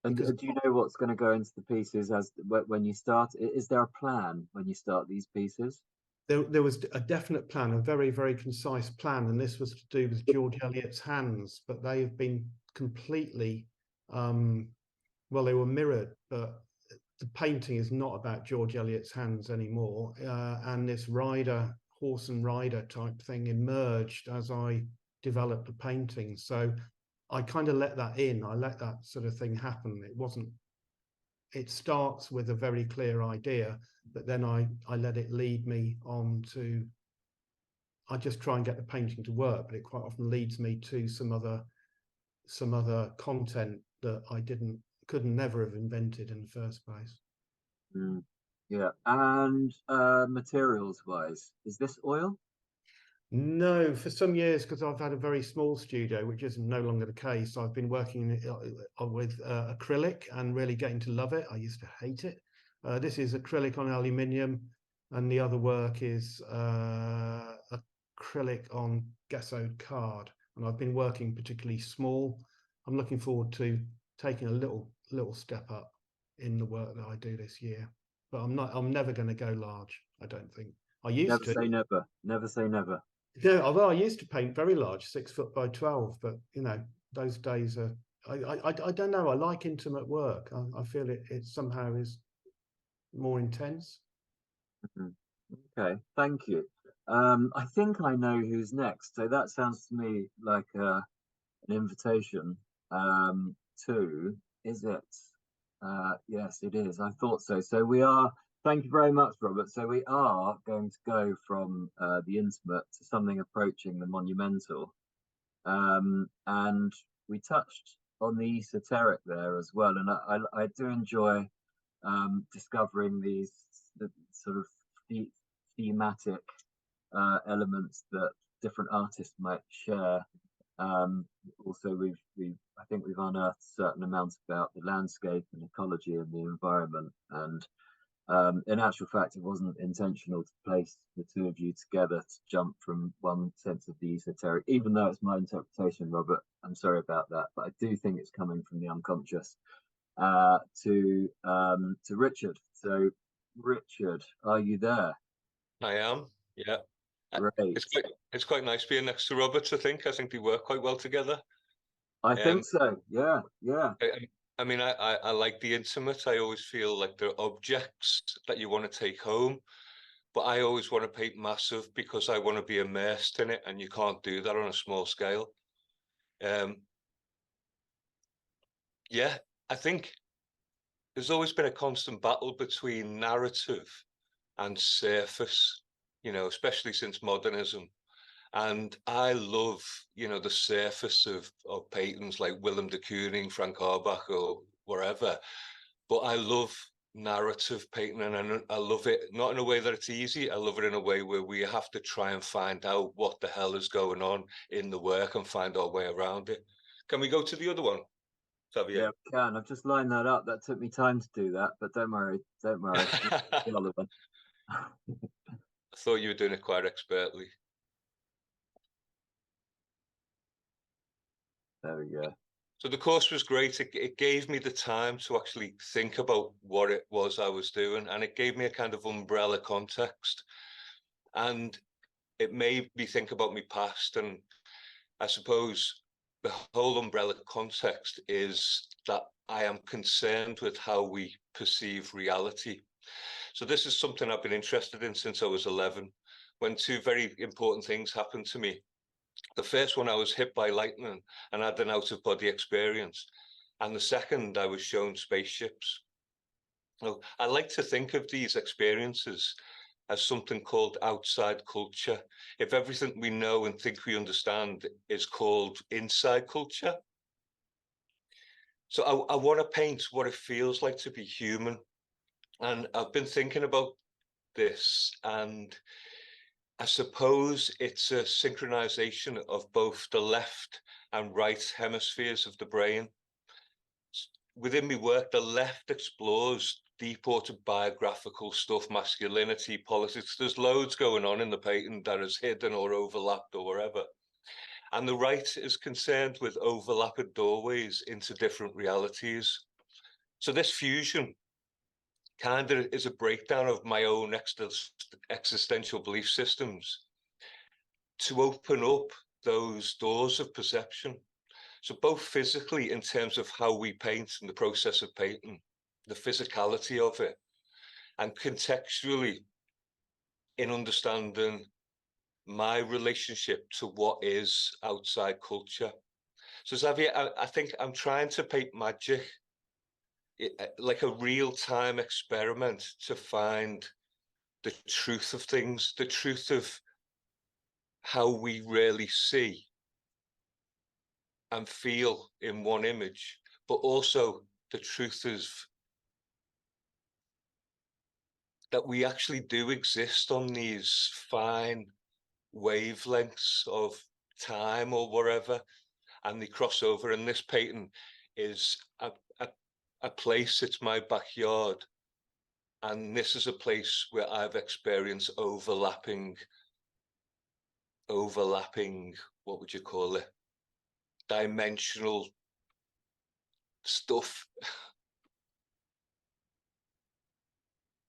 And Because do you know what's going to go into the pieces when you start? Is there a plan when you start these pieces? there was a definite plan, a very, very concise plan, and this was to do with George Eliot's hands, but they have been completely, well, they were mirrored, but the painting is not about George Eliot's hands anymore, and this horse and rider type thing emerged as I developed the painting. So I kind of let that in. I let that sort of thing happen. It starts with a very clear idea, but then I let it lead me on to, I just try and get the painting to work, but it quite often leads me to some other content that I never have invented in the first place. Yeah, and materials wise, is this oil? No, for some years, because I've had a very small studio, which is no longer the case, I've been working with acrylic and really getting to love it. I used to hate it. This is acrylic on aluminium, and the other work is acrylic on gessoed card. And I've been working particularly small. I'm looking forward to taking a little step up in the work that I do this year. But I'm never going to go large, I don't think. I used to. Never say never. Never say never. Yeah, although I used to paint very large, 6 foot by 12, but you know, those days are. I don't know. I like intimate work. I feel it somehow is more intense. Okay, thank you. I think I know who's next. So that sounds to me like an invitation to. Is it? Yes, it is. I thought so. So we are. Thank you very much, Robert. So we are going to go from the intimate to something approaching the monumental. And we touched on the esoteric there as well. And I do enjoy discovering the sort of thematic elements that different artists might share. Also, I think we've unearthed a certain amount about the landscape and ecology and the environment, and in actual fact, it wasn't intentional to place the two of you together to jump from one sense of the esoteric, even though it's my interpretation, Robert. I'm sorry about that, but I do think it's coming from the unconscious to Richard. So, Richard, are you there? I am. Yeah. Great. It's quite nice being next to Robert. I think they work quite well together. I think so. Yeah. I mean, I like the intimate. I always feel like they're objects that you want to take home, but I always want to paint massive because I want to be immersed in it, and you can't do that on a small scale. Yeah, I think there's always been a constant battle between narrative and surface, you know, especially since modernism. And I love, you know, the surface of paintings like Willem de Kooning, Frank Arbach, or wherever. But I love narrative painting, and I love it not in a way that it's easy. I love it in a way where we have to try and find out what the hell is going on in the work and find our way around it. Can we go to the other one, Zavier? Yeah, we can. I've just lined that up. That took me time to do that, but don't worry. The other one. I thought you were doing it quite expertly. There we go. So the course was great. It gave me the time to actually think about what it was I was doing, and it gave me a kind of umbrella context, and it made me think about my past. And I suppose the whole umbrella context is that I am concerned with how we perceive reality. So this is something I've been interested in since I was 11, when two very important things happened to me. The first one, I was hit by lightning and had an out-of-body experience. And the second, I was shown spaceships. Now, I like to think of these experiences as something called outside culture. If everything we know and think we understand is called inside culture. So I want to paint what it feels like to be human. And I've been thinking about this, and I suppose it's a synchronization of both the left and right hemispheres of the brain. Within my work, the left explores deep autobiographical stuff, masculinity, politics. There's loads going on in the painting that is hidden or overlapped or wherever. And the right is concerned with overlapping doorways into different realities. So this fusion kind of is a breakdown of my own existential belief systems to open up those doors of perception. So both physically in terms of how we paint and the process of painting, the physicality of it, and contextually in understanding my relationship to what is outside culture. So Zavier, I think I'm trying to paint magic, like a real-time experiment to find the truth of things, the truth of how we really see and feel in one image, but also the truth is that we actually do exist on these fine wavelengths of time or whatever, and they cross over. And this painting is a place, it's my backyard, and this is a place where I've experienced overlapping, what would you call it, dimensional stuff.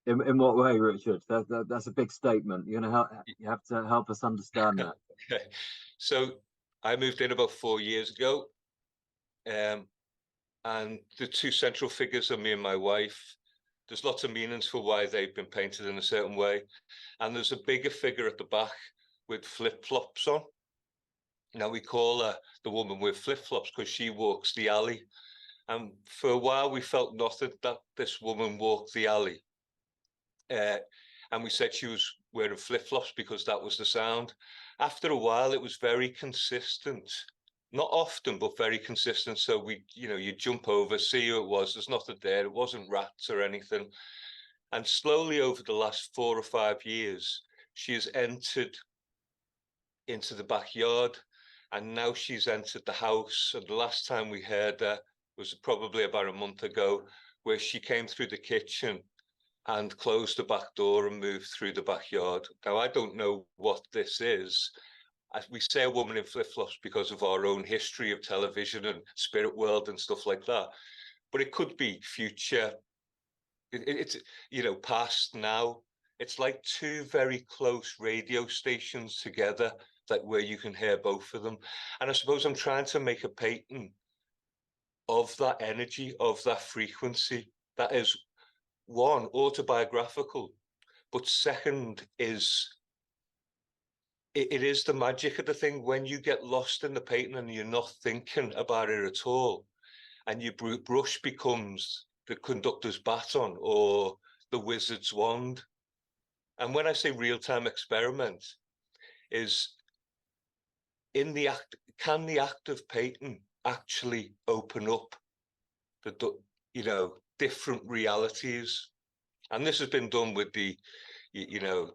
In what way, Richard? That's a big statement. You have to help us understand that. So I moved in about 4 years ago, and the two central figures are me and my wife. There's lots of meanings for why they've been painted in a certain way, and there's a bigger figure at the back with flip-flops on. Now we call her the woman with flip-flops because she walks the alley, and for a while we felt nothing that this woman walked the alley. And we said she was wearing flip-flops because that was the sound. After a while, it was very consistent. Not often, but very consistent. So we, you jump over, see who it was. There's nothing there. It wasn't rats or anything. And slowly over the last 4 or 5 years, she has entered into the backyard, and now she's entered the house. And the last time we heard her was probably about a month ago, where she came through the kitchen and closed the back door and moved through the backyard. Now, I don't know what this is. We say a woman in flip-flops because of our own history of television and spirit world and stuff like that. But it could be future. It's, past, now. It's like two very close radio stations together, where you can hear both of them. And I suppose I'm trying to make a painting of that energy, of that frequency, that is, one, autobiographical, but second is, it is the magic of the thing. When you get lost in the painting and you're not thinking about it at all, and your brush becomes the conductor's baton or the wizard's wand. And when I say real-time experiment, is in the act, can the act of painting actually open up the, different realities? And this has been done with the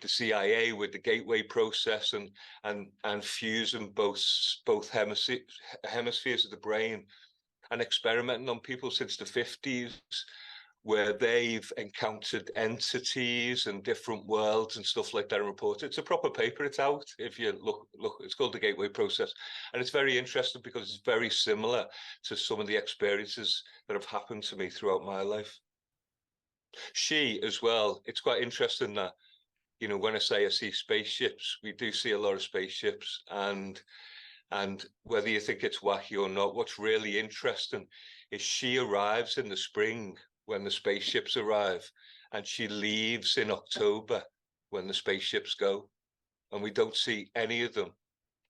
CIA, with the gateway process, and fusing both hemispheres of the brain, and experimenting on people since the 50s, where they've encountered entities and different worlds and stuff like that and reported. It's a proper paper, it's out. If you look, it's called the gateway process. And it's very interesting because it's very similar to some of the experiences that have happened to me throughout my life. She as well, it's quite interesting that, when I say I see spaceships, we do see a lot of spaceships, and whether you think it's wacky or not, what's really interesting is she arrives in the spring when the spaceships arrive, and she leaves in October when the spaceships go, and we don't see any of them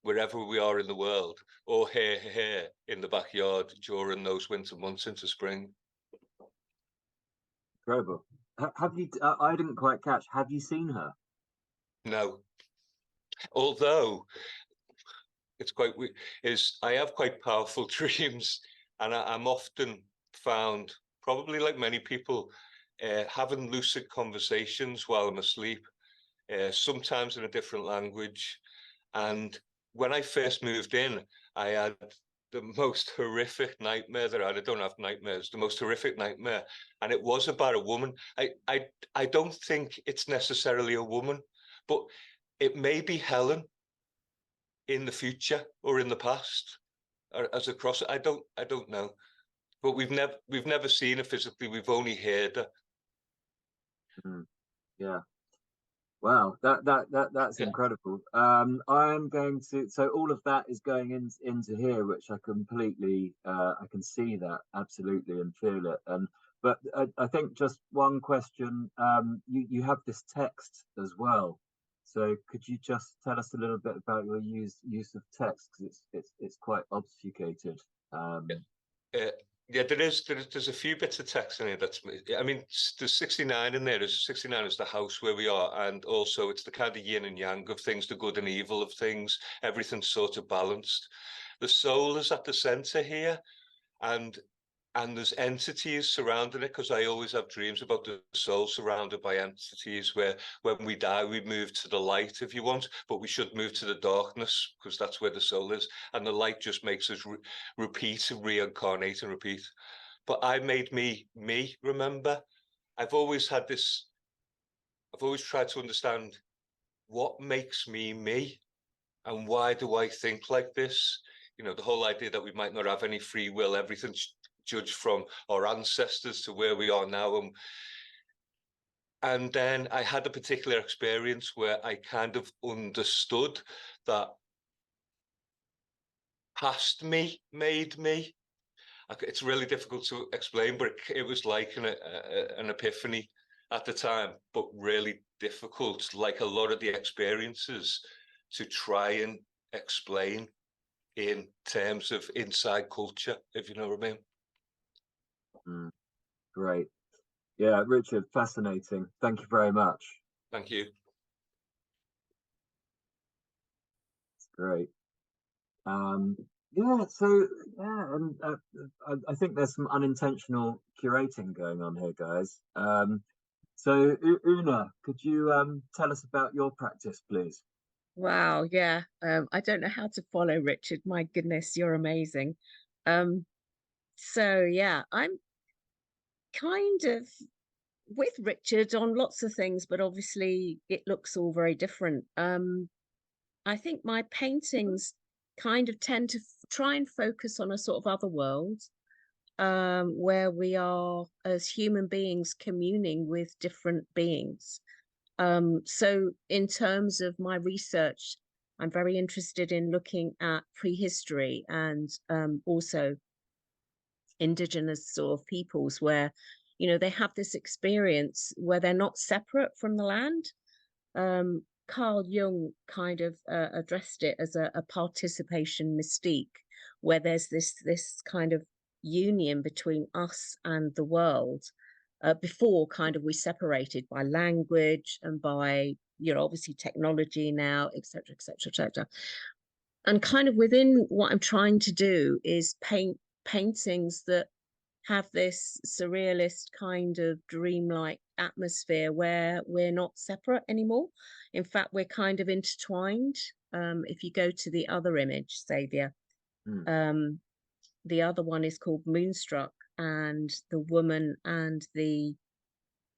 wherever we are in the world, or here in the backyard during those winter months into spring. Incredible. Have you? I didn't quite catch. Have you seen her? No. Although it's quite weird, I have quite powerful dreams, and I'm often found, probably like many people, having lucid conversations while I'm asleep, sometimes in a different language. And when I first moved in, I had the most horrific nightmare that I don't have nightmares, the most horrific nightmare. And it was about a woman. I don't think it's necessarily a woman, but it may be Helen in the future or in the past, or as a cross. I don't know. but we've never seen her physically. We've only heard her. Yeah. Wow, that's incredible. I'm going to, so all of that is going into here, which I completely I can see that absolutely and feel it. And but I think just one question. You have this text as well. So could you just tell us a little bit about your use of text, because it's quite obfuscated. Yeah, there's a few bits of text in here. I mean, there's 69 in there. There's 69 is the house where we are, and also it's the kind of yin and yang of things, the good and evil of things. Everything's sort of balanced. The soul is at the center here, and there's entities surrounding it, because I always have dreams about the soul surrounded by entities where when we die, we move to the light, if you want, but we should move to the darkness, because that's where the soul is. And the light just makes us repeat and reincarnate and repeat. But I made me, remember? I've always tried to understand what makes me, and why do I think like this? You know, the whole idea that we might not have any free will, everything's judged from our ancestors to where we are now. And then I had a particular experience where I kind of understood that past me made me. It's really difficult to explain, but it was like an epiphany at the time, but really difficult, like a lot of the experiences, to try and explain in terms of inside culture, if you know what I mean. Great. Yeah, Richard, fascinating. Thank you very much. Thank you. It's great. Yeah, so yeah, and I think there's some unintentional curating going on here, guys. So Una, could you tell us about your practice, please? Wow, yeah. I don't know how to follow, Richard. My goodness, you're amazing. So yeah, I'm kind of with Richard on lots of things, but obviously it looks all very different. I think my paintings kind of tend to try and focus on a sort of other world, where we are as human beings communing with different beings. So in terms of my research, I'm very interested in looking at prehistory and also indigenous sort of peoples where, you know, they have this experience where they're not separate from the land. Carl Jung kind of addressed it as a participation mystique, where there's this kind of union between us and the world. Before kind of we separated by language and by, you know, obviously technology now, etc., etc., etc. And kind of within what I'm trying to do is paint paintings that have this surrealist kind of dreamlike atmosphere where we're not separate anymore. In fact, we're kind of intertwined. If you go to the other image, Zavier, the other one is called Moonstruck, and the woman and the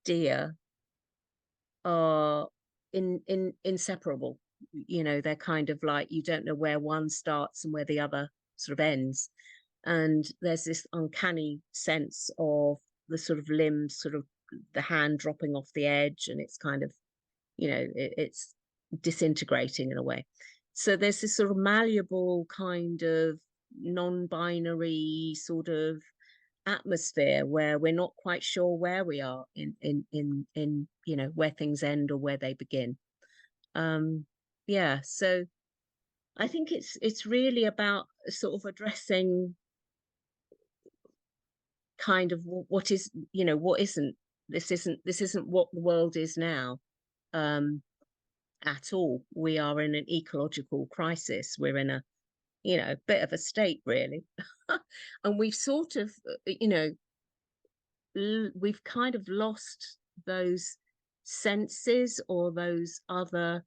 deer are inseparable. You know, they're kind of like, you don't know where one starts and where the other sort of ends. And there's this uncanny sense of the sort of limbs, sort of the hand dropping off the edge, and it's kind of, you know, it's disintegrating in a way. So there's this sort of malleable kind of non-binary sort of atmosphere where we're not quite sure where we are in you know, where things end or where they begin. Yeah, so I think it's really about sort of addressing kind of what is, you know, what isn't. This isn't what the world is now at all. We are in an ecological crisis. We're in a, you know, bit of a state really. And we've sort of, you know, we've kind of lost those senses or those other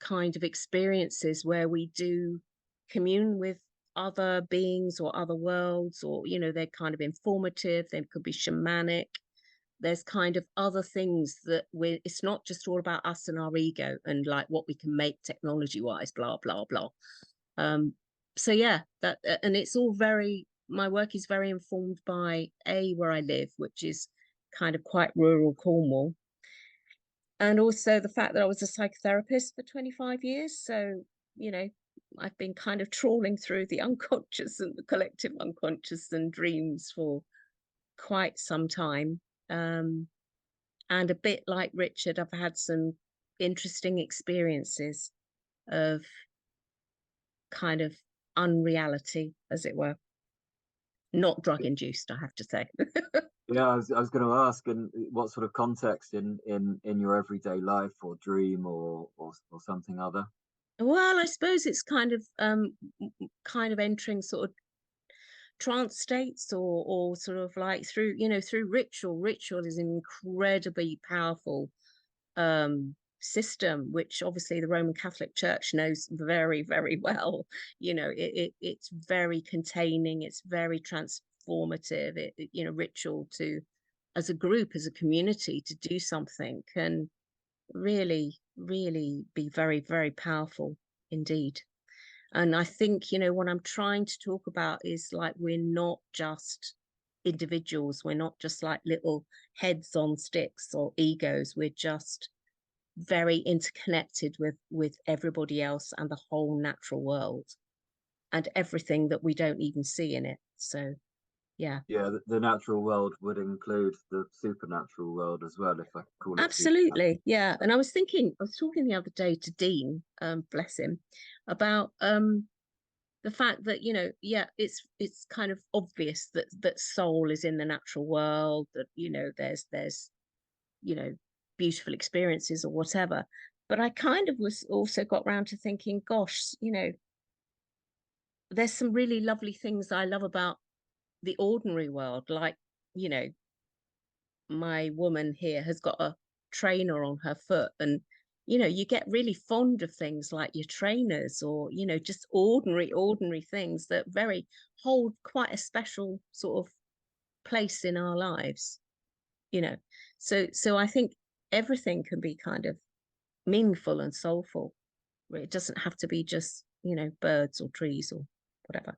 kind of experiences where we do commune with other beings or other worlds, or, you know, they're kind of informative, they could be shamanic. There's kind of other things that it's not just all about us and our ego and like what we can make technology wise, blah blah blah. So yeah, that, and it's all very my work is very informed by where I live, which is kind of quite rural Cornwall, and also the fact that I was a psychotherapist for 25 years. So, you know, I've been kind of trawling through the unconscious and the collective unconscious and dreams for quite some time. And a bit like Richard, I've had some interesting experiences of kind of unreality, as it were. Not drug induced, I have to say. Yeah, I was going to ask, in what sort of context in your everyday life or dream or something other? Well, I suppose it's kind of entering sort of trance states, or sort of like through, you know, through ritual. Ritual is an incredibly powerful system, which obviously the Roman Catholic Church knows very, very well. You know, it's very containing, it's very transformative. You know, ritual to, as a group, as a community, to do something can really, really be very, very powerful indeed. And I think, you know, what I'm trying to talk about is like, we're not just individuals, we're not just like little heads on sticks or egos, we're just very interconnected with everybody else and the whole natural world and everything that we don't even see in it. So yeah, the natural world would include the supernatural world as well, if I call it. absolutely. Yeah. And I was talking the other day to Dean, bless him, about the fact that, you know, yeah, it's kind of obvious that soul is in the natural world, that, you know, there's you know, beautiful experiences or whatever. But I kind of was also got round to thinking, gosh, you know, there's some really lovely things I love about the ordinary world. Like, you know, my woman here has got a trainer on her foot, and, you know, you get really fond of things like your trainers, or, you know, just ordinary things that very hold quite a special sort of place in our lives, you know. So I think everything can be kind of meaningful and soulful. It doesn't have to be just, you know, birds or trees or whatever.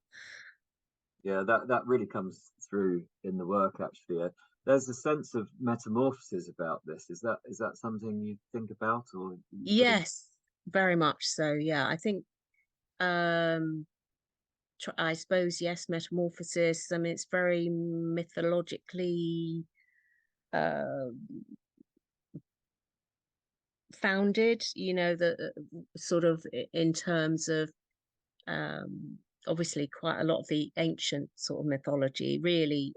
Yeah, that really comes through in the work, actually. There's a sense of metamorphosis about this. Is that something you think about? Or yes, very much so. Yeah, I think I suppose, yes, metamorphosis. I mean, it's very mythologically founded, you know, the sort of in terms of obviously quite a lot of the ancient sort of mythology, really.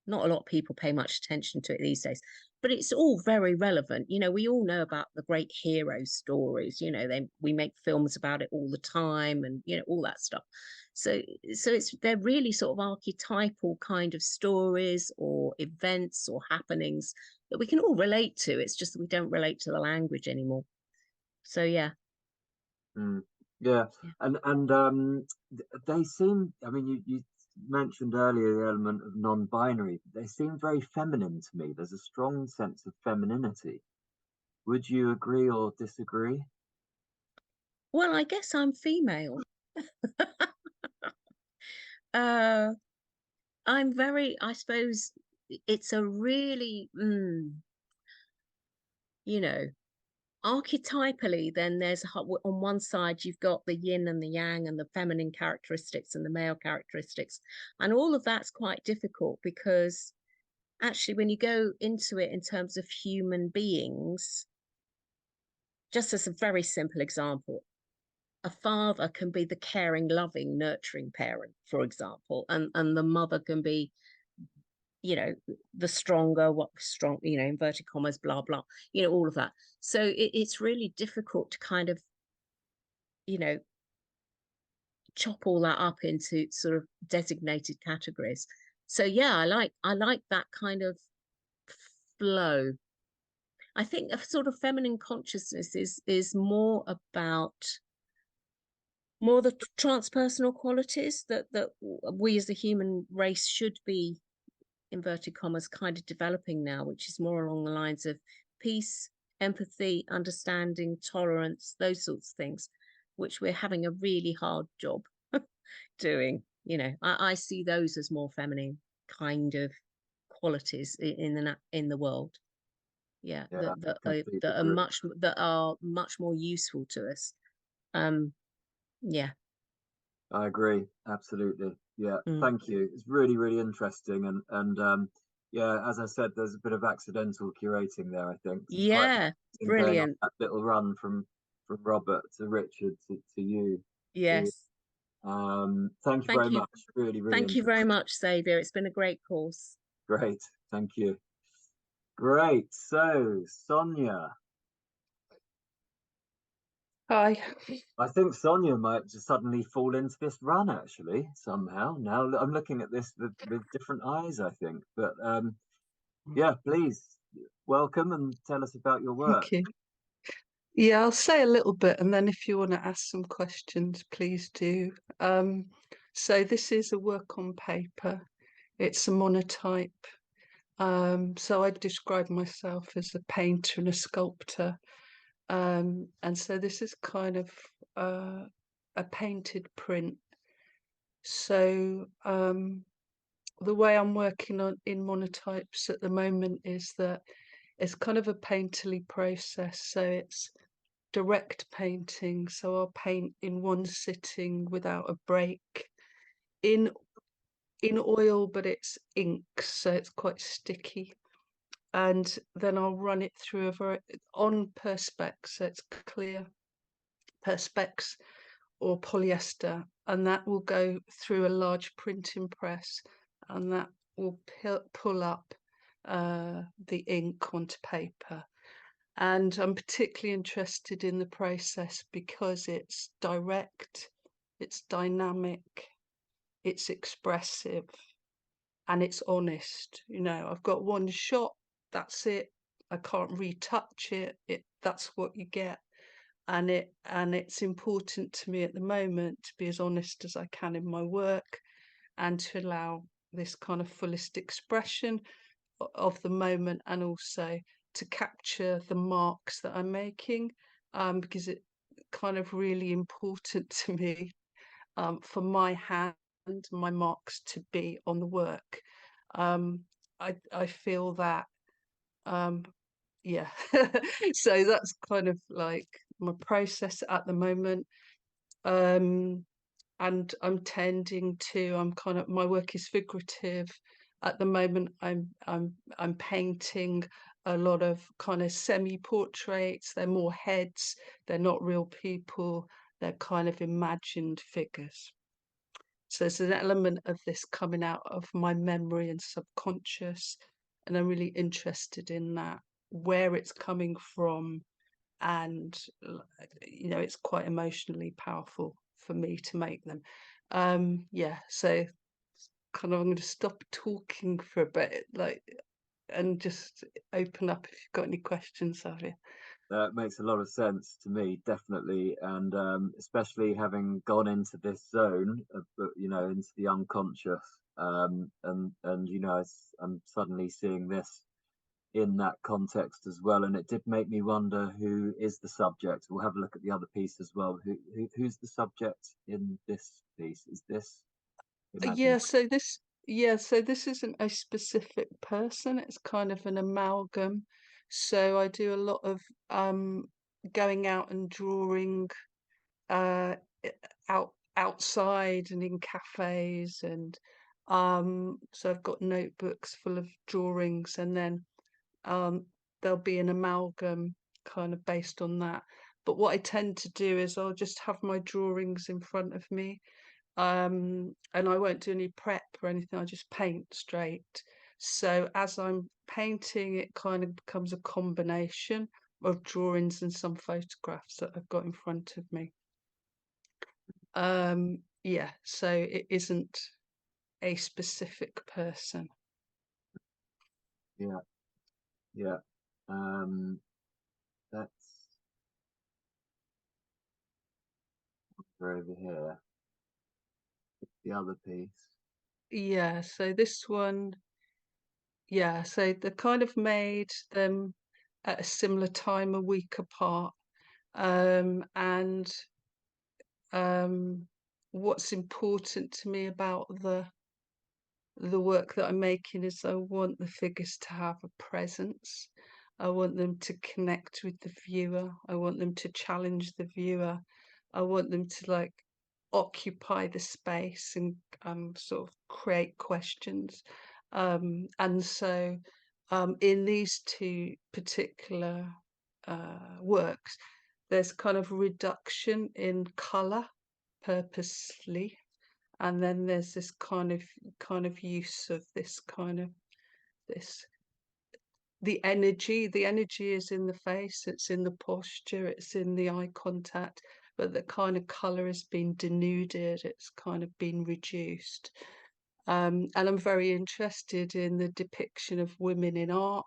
Not a lot of people pay much attention to it these days, but it's all very relevant. You know, we all know about the great hero stories, you know, we make films about it all the time, and, you know, all that stuff. So they're really sort of archetypal kind of stories or events or happenings that we can all relate to. It's just that we don't relate to the language anymore. So yeah. Yeah. And they seem, I mean, you mentioned earlier the element of non-binary. They seem very feminine to me. There's a strong sense of femininity. Would you agree or disagree? Well, I guess I'm female. I'm very, I suppose it's a really, you know, archetypally, then there's on one side you've got the yin and the yang and the feminine characteristics and the male characteristics, and all of that's quite difficult, because actually when you go into it in terms of human beings, just as a very simple example, a father can be the caring, loving, nurturing parent, for example, and the mother can be, you know, the stronger, you know, inverted commas, blah blah, you know, all of that. So it's really difficult to kind of, you know, chop all that up into sort of designated categories. So yeah, I like that kind of flow. I think a sort of feminine consciousness is more about the transpersonal qualities that we as the human race should be, inverted commas, kind of developing now, which is more along the lines of peace, empathy, understanding, tolerance, those sorts of things, which we're having a really hard job doing. you know, I see those as more feminine kind of qualities in the world. Yeah, Yeah, that are much more useful to us. Yeah, I agree, absolutely. Yeah, Mm. thank you. It's really, really interesting, and yeah, as I said, there's a bit of accidental curating there, I think. It's quite yeah, interesting going on brilliant. that little run from Robert to Richard to you. Yes. Thank you very much. Really, really Thank you very much, Zavier. It's been a great course. great. Thank you. Great. So, Sonia. Hi. I think Sonia might just suddenly fall into this run, actually, somehow. Now I'm looking at this with different eyes, I think. But yeah, please, welcome and tell us about your work. Thank you. Yeah, I'll say a little bit, and then if you want to ask some questions, please do. So this is a work on paper. It's a monotype. So I describe myself as a painter and a sculptor. And so this is kind of a painted print. So the way I'm working in monotypes at the moment is that it's kind of a painterly process. So it's direct painting. So I'll paint in one sitting without a break in oil, but it's ink, so it's quite sticky. And then I'll run it through on perspex, so it's clear perspex or polyester, and that will go through a large printing press, and that will pull up the ink onto paper. And I'm particularly interested in the process because it's direct, it's dynamic, it's expressive, and it's honest. You know, I've got one shot, that's it. I can't retouch it. That's what you get. And it's important to me at the moment to be as honest as I can in my work and to allow this kind of fullest expression of the moment, and also to capture the marks that I'm making, because it's kind of really important to me for my hand, my marks to be on the work. I feel that, yeah. So that's kind of like my process at the moment. And I'm tending to, my work is figurative. At the moment, I'm painting a lot of kind of semi-portraits. They're more heads. They're not real people. They're kind of imagined figures. So there's an element of this coming out of my memory and subconscious, and I'm really interested in that, where it's coming from, and you know, it's quite emotionally powerful for me to make them. Yeah, so kind of I'm going to stop talking for a bit, and just open up if you've got any questions, Zavier. That makes a lot of sense to me, definitely, and especially having gone into this zone of, you know, into the unconscious, and you know, I'm suddenly seeing this in that context as well, and it did make me wonder who is the subject. We'll have a look at the other piece as well. Who's the subject in this piece? Is this Yeah, so this isn't a specific person, it's kind of an amalgam. So I do a lot of going out and drawing outside and in cafes, and so I've got notebooks full of drawings, and then there'll be an amalgam kind of based on that. But what I tend to do is I'll just have my drawings in front of me, and I won't do any prep or anything. I just paint straight. So as I'm painting, it kind of becomes a combination of drawings and some photographs that I've got in front of me. Yeah, so it isn't a specific person. Yeah, yeah. That's over here. The other piece. Yeah, so this one, yeah, so they kind of made them at a similar time, a week apart, and what's important to me about the work that I'm making is I want the figures to have a presence. I want them to connect with the viewer. I want them to challenge the viewer. I want them to like occupy the space and sort of create questions. And so in these two particular works, there's kind of reduction in colour purposely, and then there's this kind of use of this kind of the energy is in the face, it's in the posture, it's in the eye contact, but the kind of colour has been denuded, it's kind of been reduced. And I'm very interested in the depiction of women in art,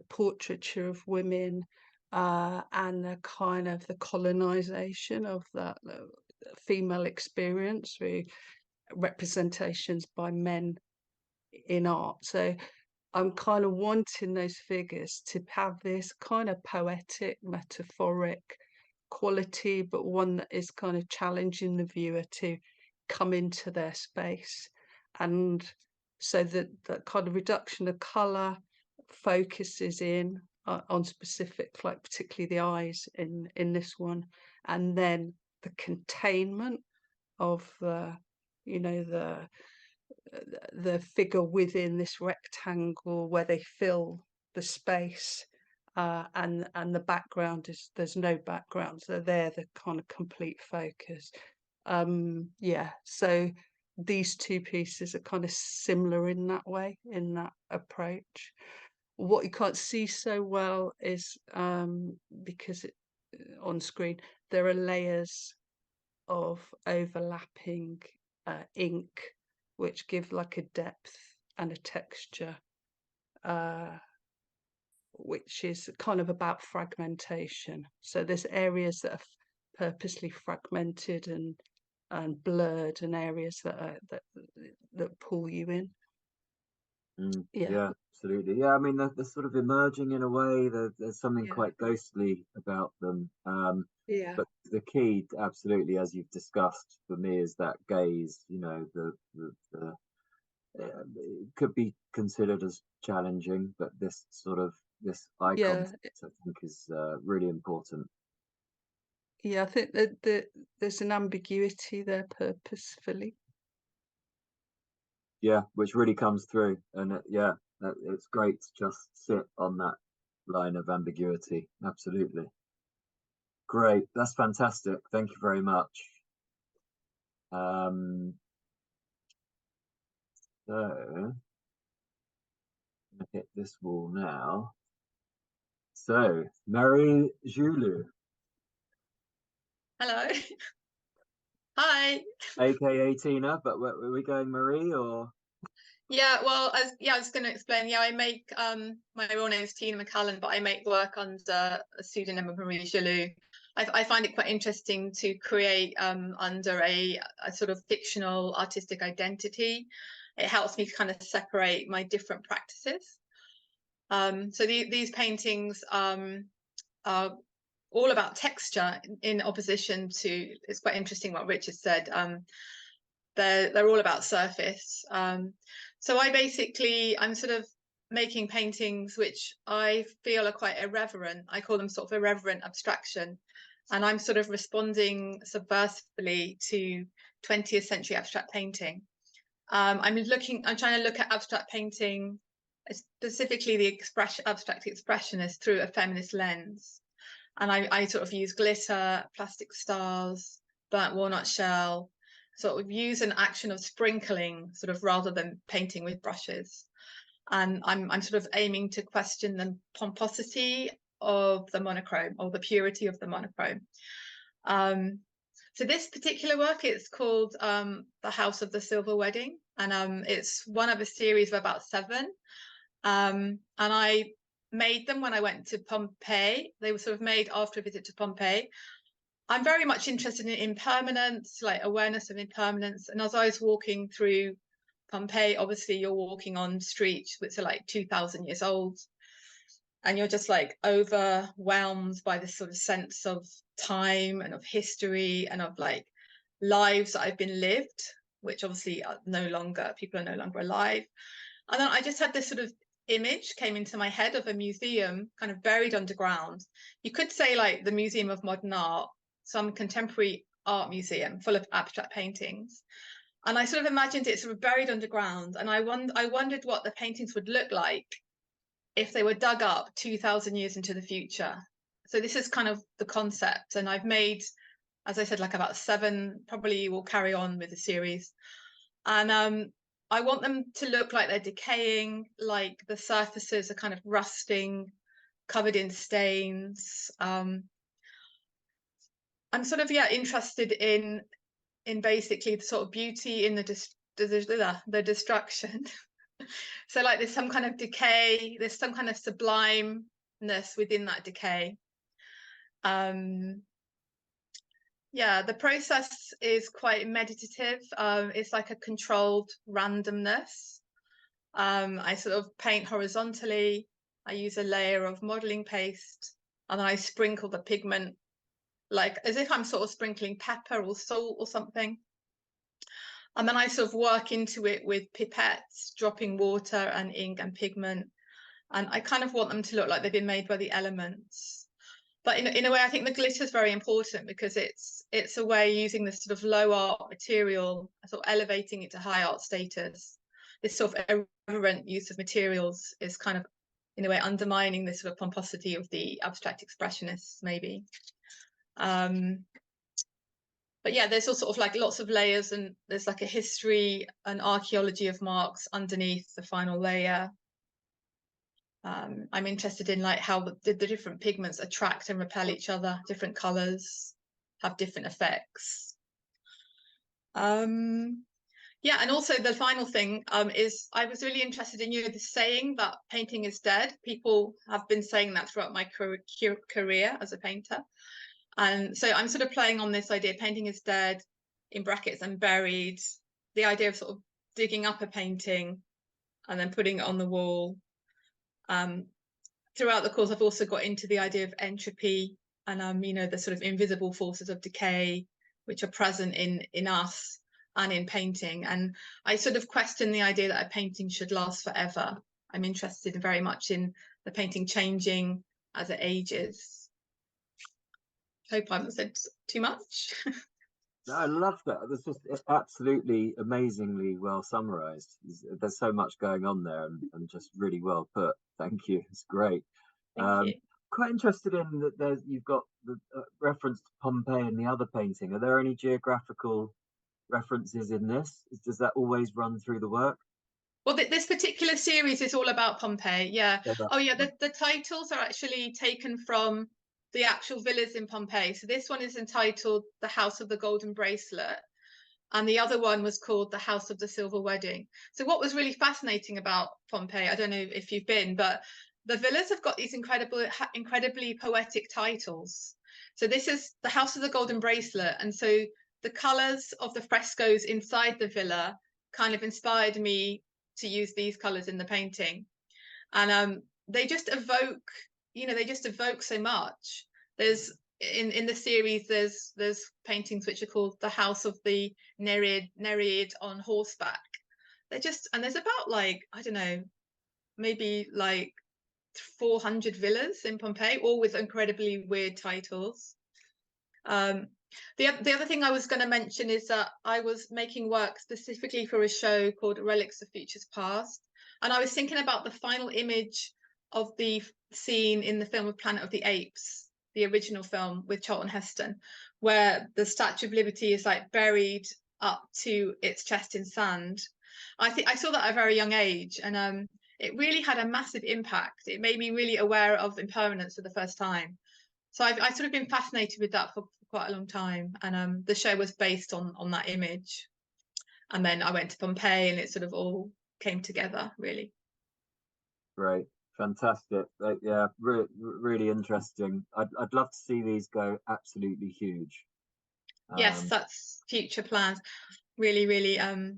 portraiture of women, and the kind of the colonisation of that female experience through representations by men in art. So I'm kind of wanting those figures to have this kind of poetic, metaphoric quality, but one that is kind of challenging the viewer to come into their space. And so that kind of reduction of colour focuses in on specific, like particularly the eyes in this one, and then the containment of the figure within this rectangle where they fill the space, and the background is, there's no background, so they're the kind of complete focus. Yeah, so these two pieces are kind of similar in that way, in that approach. What you can't see so well is because on screen there are layers of overlapping ink which give like a depth and a texture, which is kind of about fragmentation. So there's areas that are purposely fragmented and blurred, and areas that pull you in. Yeah, absolutely. Yeah, I mean they're sort of emerging in a way. There's something quite ghostly about them. But the key, absolutely, as you've discussed, for me, is that gaze. You know, it could be considered as challenging, but this eye contact, I think, is really important. Yeah, I think that there's an ambiguity there purposefully. Yeah, which really comes through, and it's great to just sit on that line of ambiguity. Absolutely. Great, that's fantastic. Thank you very much. So I'm gonna hit this wall now. So Mary Julou. Hello. Hi. AKA Tina, but were we going Marie or? Yeah, well, I was going to explain. Yeah, I make my real name is Tina McCallan, but I make work under a pseudonym of Marie Julou. I find it quite interesting to create under a sort of fictional artistic identity. It helps me kind of separate my different practices. So these paintings are all about texture in opposition to, it's quite interesting what Richard said. They're all about surface. So I'm sort of making paintings which I feel are quite irreverent. I call them sort of irreverent abstraction. And I'm sort of responding subversively to 20th century abstract painting. I'm trying to look at abstract painting, specifically the abstract expressionist, through a feminist lens. And I sort of use glitter, plastic stars, burnt walnut shell, sort of use an action of sprinkling, sort of, rather than painting with brushes. And I'm sort of aiming to question the pomposity of the monochrome, or the purity of the monochrome. So this particular work, it's called The House of the Silver Wedding, and it's one of a series of about 7. And I made them when I went to Pompeii. They were sort of made after a visit to Pompeii. I'm very much interested in impermanence, like awareness of impermanence. And as I was walking through Pompeii, obviously you're walking on streets which are like 2,000 years old, and you're just like overwhelmed by this sort of sense of time and of history and of like lives that have been lived, which obviously are people are no longer alive. And then I just had this sort of image came into my head of a museum kind of buried underground. You could say like the Museum of Modern Art, some contemporary art museum full of abstract paintings. And I sort of imagined it sort of buried underground. And I wondered what the paintings would look like if they were dug up 2,000 years into the future. So this is kind of the concept. And I've made, as I said, like about 7, probably will carry on with the series. And I want them to look like they're decaying, like the surfaces are kind of rusting, covered in stains. I'm sort of, interested in basically the sort of beauty in the destruction. So like there's some kind of decay, there's some kind of sublimeness within that decay. The process is quite meditative. It's like a controlled randomness. I sort of paint horizontally. I use a layer of modeling paste, and then I sprinkle the pigment, like as if I'm sort of sprinkling pepper or salt or something. And then I sort of work into it with pipettes, dropping water and ink and pigment. And I kind of want them to look like they've been made by the elements. But in a way, I think the glitter is very important because it's a way using this sort of low art material, sort of elevating it to high art status. This sort of irreverent use of materials is kind of, in a way, undermining this sort of pomposity of the abstract expressionists, maybe. But yeah, there's all sort of like lots of layers, and there's like a history, an archaeology of marks underneath the final layer. I'm interested in like how the different pigments attract and repel each other, different colors have different effects. And also the final thing is I was really interested in the saying that painting is dead. People have been saying that throughout my career as a painter. And so I'm sort of playing on this idea, painting is dead, in brackets, and buried, the idea of sort of digging up a painting and then putting it on the wall. Throughout the course, I've also got into the idea of entropy and, the sort of invisible forces of decay, which are present in us and in painting. And I sort of question the idea that a painting should last forever. I'm interested very much in the painting changing as it ages. Hope I haven't said too much. No, I love that. That's just absolutely amazingly well summarized. There's so much going on there, and just really well put. Thank you. It's great. Thank you. Quite interested in that you've got the reference to Pompeii in the other painting. Are there any geographical references in this? Does that always run through the work? Well, this particular series is all about Pompeii. Yeah. Oh, yeah. The titles are actually taken from the actual villas in Pompeii. So this one is entitled The House of the Golden Bracelet, and the other one was called The House of the Silver Wedding. So what was really fascinating about Pompeii, I don't know if you've been, but the villas have got these incredibly poetic titles. So this is The House of the Golden Bracelet, and so the colors of the frescoes inside the villa kind of inspired me to use these colors in the painting. And they just evoke, they just evoke so much. There's in the series, there's paintings which are called The House of the Nereid on horseback. And there's about like, I don't know, maybe like 400 villas in Pompeii, all with incredibly weird titles. The other thing I was going to mention is that I was making work specifically for a show called Relics of Futures Past, and I was thinking about the final image of the scene in the film of Planet of the Apes, the original film with Charlton Heston, where the Statue of Liberty is like buried up to its chest in sand. I saw that at a very young age, and it really had a massive impact. It made me really aware of impermanence for the first time. So I've sort of been fascinated with that for quite a long time, and the show was based on that image. And then I went to Pompeii, and it sort of all came together, really. Great. Fantastic. Yeah, really interesting. I'd love to see these go absolutely huge. Yes, that's future plans. Really, really,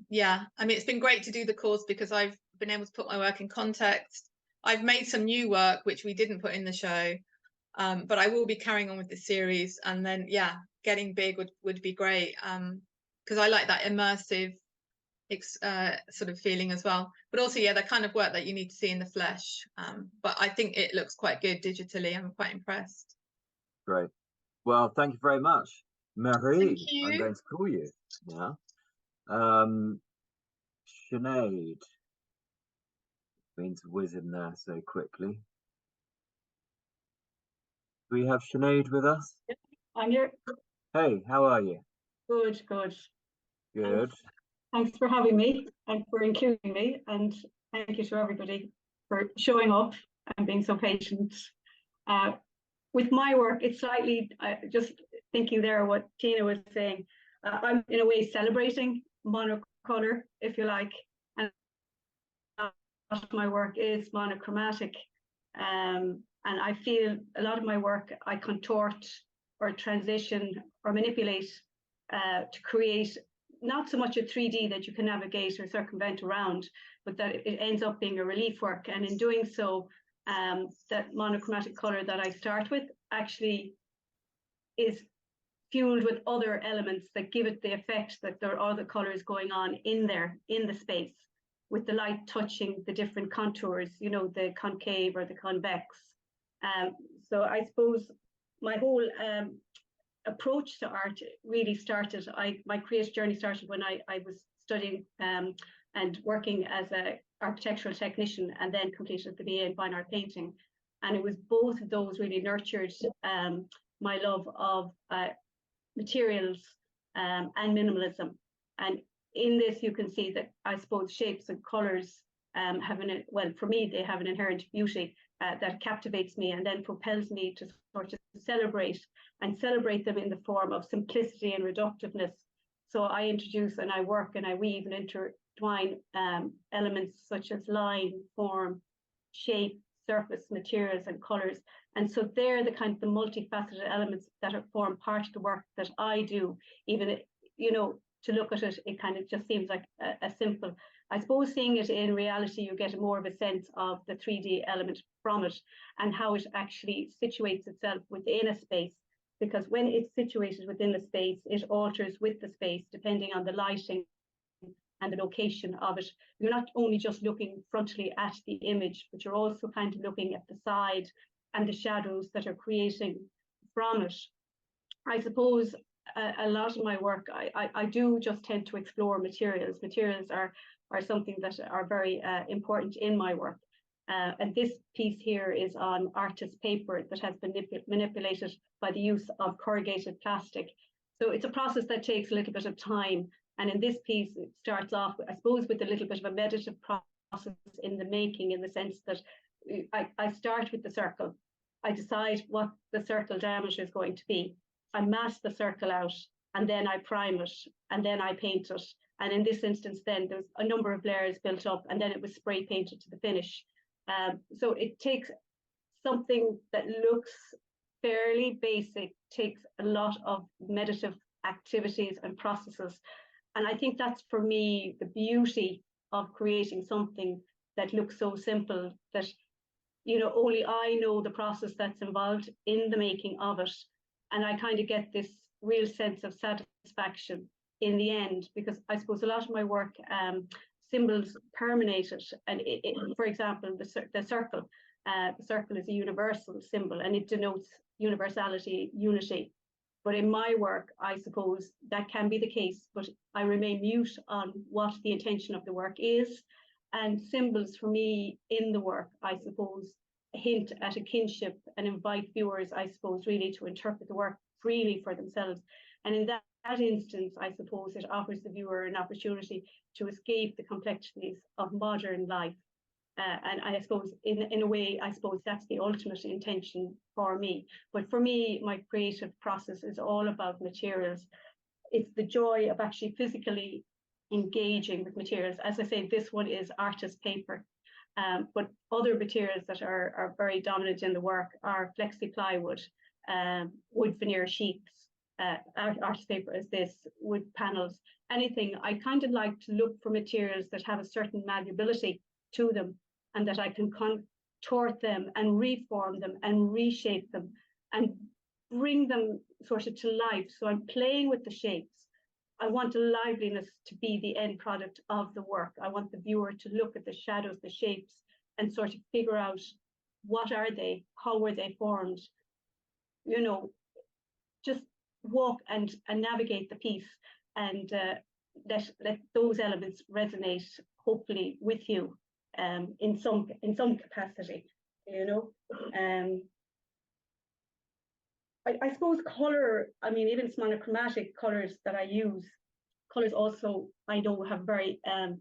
yeah. I mean, it's been great to do the course because I've been able to put my work in context. I've made some new work which we didn't put in the show, but I will be carrying on with the series, and then yeah, getting big would be great. because I like that immersive sort of feeling as well. But also, yeah, the kind of work that you need to see in the flesh. But I think it looks quite good digitally. I'm quite impressed. Great. Well, thank you very much, Marie. Thank you. I'm going to call you now. Sinead. Been to whiz in there so quickly. Do we have Sinead with us? I'm here. Hey, how are you? Good, good. Good. Thanks for having me and for including me, and thank you to everybody for showing up and being so patient. With my work, it's slightly, just thinking there what Tina was saying, I'm in a way celebrating monocolor, if you like, and a lot of my work is monochromatic. And I feel a lot of my work I contort or transition or manipulate to create not so much a 3D that you can navigate or circumvent around, but that it ends up being a relief work. And in doing so, that monochromatic color that I start with actually is fueled with other elements that give it the effect that there are other colors going on in there, in the space, with the light touching the different contours, you know, the concave or the convex. So I suppose my whole approach to art really started, my creative journey started when I was studying and working as an architectural technician, and then completed the BA in fine art painting. And it was both of those really nurtured my love of materials and minimalism. And in this, you can see that I suppose shapes and colors have well, for me, they have an inherent beauty that captivates me and then propels me to sort of celebrate them in the form of simplicity and reductiveness. So I introduce and I work and I weave and intertwine elements such as line, form, shape, surface, materials, and colors. And so they're the kind of the multifaceted elements that form part of the work that I do. Even, you know, to look at it, it kind of just seems like a simple, I suppose seeing it in reality, you get more of a sense of the 3D element from it and how it actually situates itself within a space. Because when it's situated within the space, it alters with the space depending on the lighting and the location of it. You're not only just looking frontally at the image, but you're also kind of looking at the side and the shadows that are creating from it. I suppose a lot of my work, I do just tend to explore materials. Materials are something that are very important in my work. And this piece here is on artist paper that has been manipulated by the use of corrugated plastic. So it's a process that takes a little bit of time. And in this piece, it starts off, I suppose, with a little bit of a meditative process in the making, in the sense that I start with the circle. I decide what the circle diameter is going to be. I mask the circle out, and then I prime it, and then I paint it. And in this instance, then there's a number of layers built up, and then it was spray painted to the finish. So it takes something that looks fairly basic, takes a lot of meditative activities and processes. And I think that's, for me, the beauty of creating something that looks so simple that, you know, only I know the process that's involved in the making of it. And I kind of get this real sense of satisfaction in the end, because I suppose a lot of my work, symbols permeate it. And for example, the circle. The circle is a universal symbol and it denotes universality, unity. But in my work, I suppose that can be the case, but I remain mute on what the intention of the work is. And symbols for me in the work, I suppose, hint at a kinship and invite viewers, I suppose, really to interpret the work freely for themselves. And in that instance, I suppose it offers the viewer an opportunity to escape the complexities of modern life. And I suppose in a way, I suppose that's the ultimate intention for me. But for me, my creative process is all about materials. It's the joy of actually physically engaging with materials. As I say, this one is artist paper. But other materials that are very dominant in the work are flexi plywood, wood veneer sheets, artist paper as this, wood panels, anything. I kind of like to look for materials that have a certain malleability to them, and that I can contort them and reform them and reshape them and bring them sort of to life. So I'm playing with the shapes, I want the liveliness to be the end product of the work. I want the viewer to look at the shadows, the shapes, and sort of figure out what are they, how were they formed, you know, just walk and navigate the piece, and let those elements resonate, hopefully, with you in some capacity, you know. I suppose color, I mean, even monochromatic colors that I use, colors also, I know, have very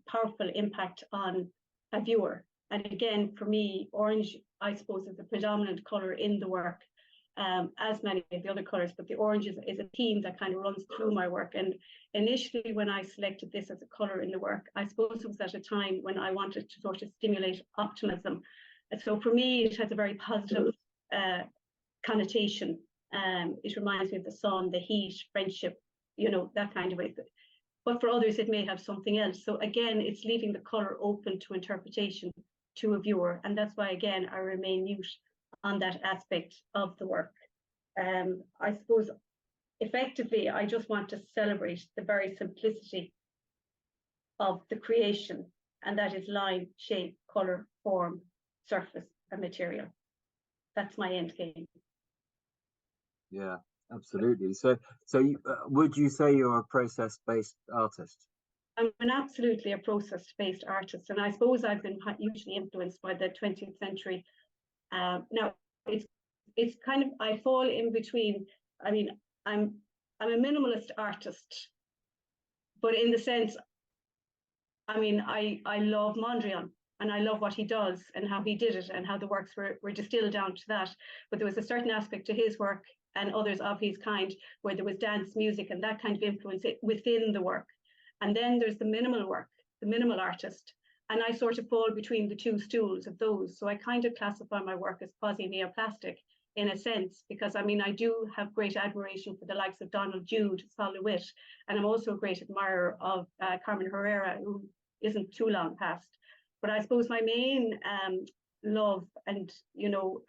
powerful impact on a viewer. And again, for me, orange, I suppose, is the predominant color in the work, as many of the other colors, but the orange is a theme that kind of runs through my work. And initially, when I selected this as a color in the work, I suppose it was at a time when I wanted to sort of stimulate optimism. And so for me, it has a very positive connotation. It reminds me of the sun, the heat, friendship, you know, that kind of way. But for others, it may have something else. So again, it's leaving the color open to interpretation to a viewer. And that's why, again, I remain mute on that aspect of the work. I suppose, effectively, I just want to celebrate the very simplicity of the creation, and that is line, shape, color, form, surface, and material. That's my end game. Yeah, absolutely. So you, would you say you're a process-based artist? I'm absolutely a process-based artist, and I suppose I've been hugely influenced by the 20th century. Now, it's kind of, I fall in between. I mean, I'm a minimalist artist, but in the sense, I mean, I love Mondrian, and I love what he does and how he did it and how the works were distilled down to that. But there was a certain aspect to his work and others of his kind where there was dance, music, and that kind of influence within the work. And then there's the minimal work, the minimal artist. And I sort of fall between the two stools of those. So I kind of classify my work as quasi-neoplastic in a sense, because I mean, I do have great admiration for the likes of Donald Jude, Sol LeWitt, and I'm also a great admirer of Carmen Herrera, who isn't too long past. But I suppose my main love and, you know,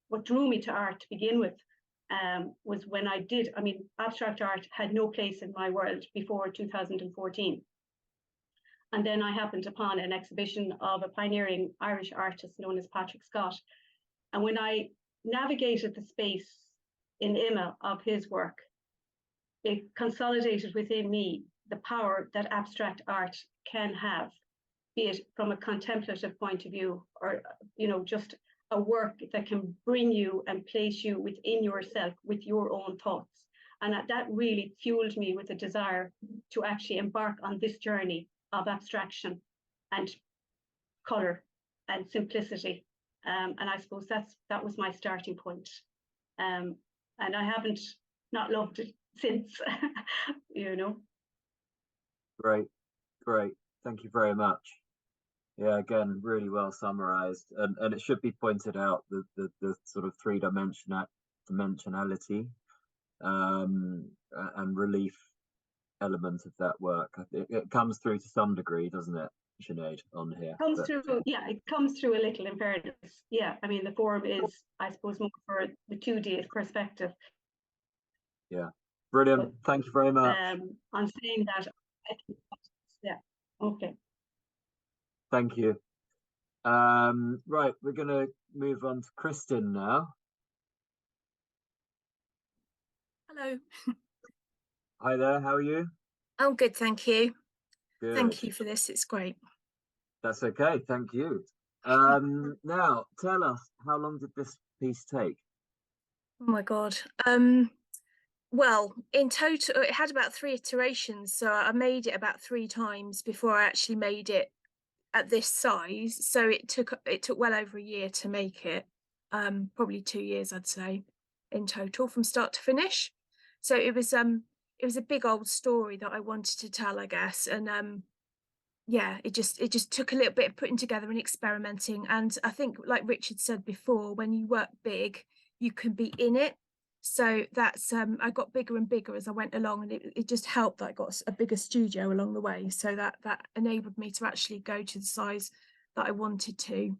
what drew me to art to begin with was when I did, I mean, abstract art had no place in my world before 2014. And then I happened upon an exhibition of a pioneering Irish artist known as Patrick Scott. And when I navigated the space in IMA of his work, it consolidated within me the power that abstract art can have, be it from a contemplative point of view or, you know, just a work that can bring you and place you within yourself with your own thoughts. And that really fueled me with a desire to actually embark on this journey of abstraction and color and simplicity. And I suppose that was my starting point. And I haven't not loved it since, you know. Great. Thank you very much. Yeah, again, really well summarized. And it should be pointed out the sort of dimensionality and relief element of that work. It comes through to some degree, doesn't it, Sinead, on here? It comes through a little, in fairness. Yeah, I mean, the form is, I suppose, more for the 2D perspective. Yeah, brilliant. Thank you very much. On saying that, yeah, okay. Thank you. Right, we're going to move on to Kristin now. Hello. Hi there, how are you? I'm good, thank you. Good. Thank you for this, it's great. That's okay, thank you. Now, tell us, how long did this piece take? Oh my God. Well, in total, it had about 3 iterations, so I made it about 3 times before I actually made it at this size. So it took well over a year to make it, probably 2 years, I'd say, in total from start to finish. So it was a big old story that I wanted to tell, I guess, and yeah, it just took a little bit of putting together and experimenting. And I think, like Richard said before, when you work big, you can be in it. So that's I got bigger and bigger as I went along, and it just helped that I got a bigger studio along the way. So that enabled me to actually go to the size that I wanted to.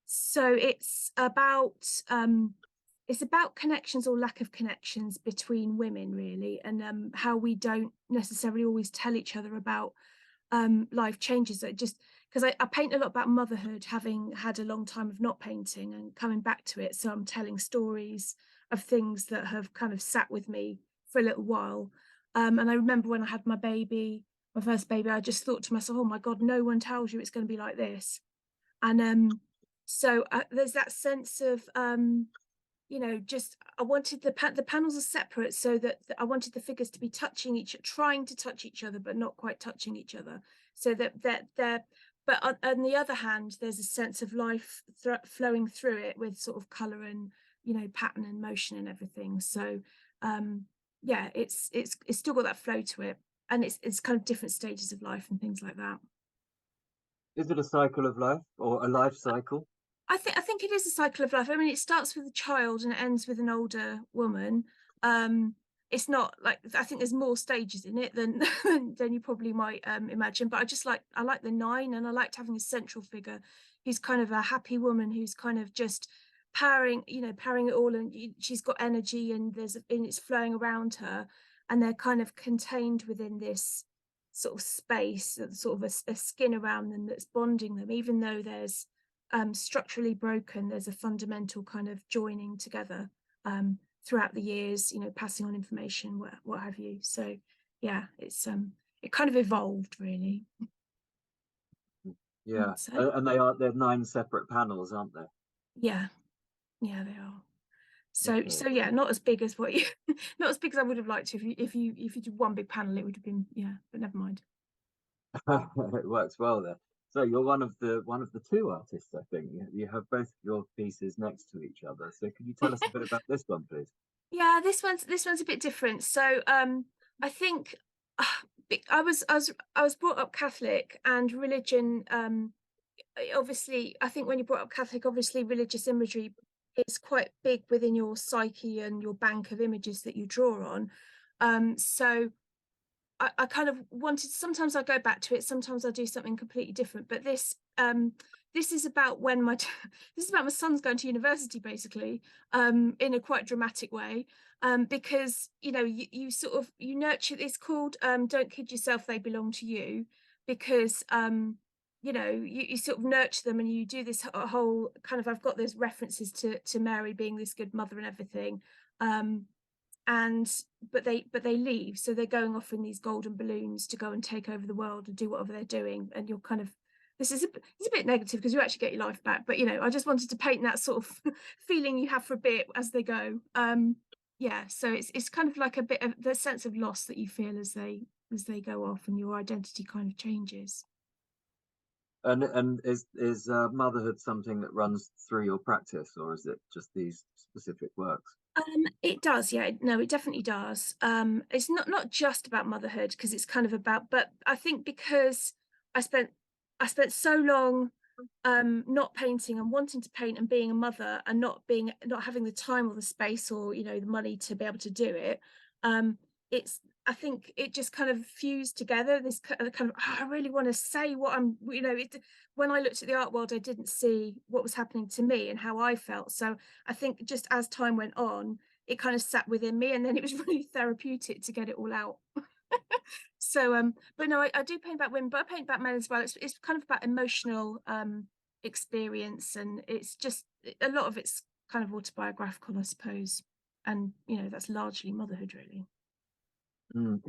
So it's about it's about connections or lack of connections between women, really, and how we don't necessarily always tell each other about life changes. That just because I paint a lot about motherhood, having had a long time of not painting and coming back to it. So I'm telling stories of things that have kind of sat with me for a little while. And I remember when I had my baby, my first baby, I just thought to myself, oh my God, no one tells you it's going to be like this. And so there's that sense of, you know, just I wanted the panels are separate so that I wanted the figures to be trying to touch each other, but not quite touching each other. So that they're, but on the other hand, there's a sense of life flowing through it with sort of colour and, you know, pattern and motion and everything. So yeah, it's still got that flow to it, and it's kind of different stages of life and things like that. Is it a cycle of life or a life cycle? I think it is a cycle of life. I mean, it starts with a child and it ends with an older woman. It's not like, I think there's more stages in it than than you probably might imagine. But I like the 9, and I liked having a central figure who's kind of a happy woman who's kind of just powering it all, and she's got energy, and it's flowing around her, and they're kind of contained within this sort of space, sort of a skin around them that's bonding them, even though there's structurally broken, there's a fundamental kind of joining together throughout the years, you know, passing on information, what have you. So yeah, it's it kind of evolved, really. Yeah, and they're 9 separate panels, aren't they? Yeah, they are. So okay. So yeah, not as big as what you not as big as I would have liked to. If you did one big panel, it would have been, yeah, but never mind. It works well there. So you're one of the 2 artists, I think. You have both your pieces next to each other. So could you tell us a bit about this one, please? Yeah, this one's a bit different. So I think I was brought up Catholic, and religion, obviously, I think when you're brought up Catholic, obviously religious imagery is quite big within your psyche and your bank of images that you draw on. So I kind of wanted, sometimes I go back to it, sometimes I do something completely different, but this is about when this is about my son's going to university, basically, in a quite dramatic way, because, you know, you sort of, you nurture, it's called Don't Kid Yourself, They Belong to You, because you know, you sort of nurture them, and you do this whole kind of, I've got those references to Mary being this good mother and everything, but they leave, so they're going off in these golden balloons to go and take over the world and do whatever they're doing, and you're kind of, it's a bit negative because you actually get your life back, but, you know, I just wanted to paint that sort of feeling you have for a bit as they go. Yeah, so it's kind of like a bit of the sense of loss that you feel as they go off, and your identity kind of changes. And is motherhood something that runs through your practice, or is it just these specific works? It does, yeah. No, it definitely does. It's not just about motherhood, because it's kind of about, but I think because I spent so long not painting and wanting to paint and being a mother and not having the time or the space or, you know, the money to be able to do it. I think it just kind of fused together, this kind of, I really want to say what I'm, you know, when I looked at the art world, I didn't see what was happening to me and how I felt. So I think just as time went on, it kind of sat within me, and then it was really therapeutic to get it all out. So, but no, I do paint about women, but I paint about men as well. It's kind of about emotional experience, and it's just, a lot of it's kind of autobiographical, I suppose. And, you know, that's largely motherhood, really.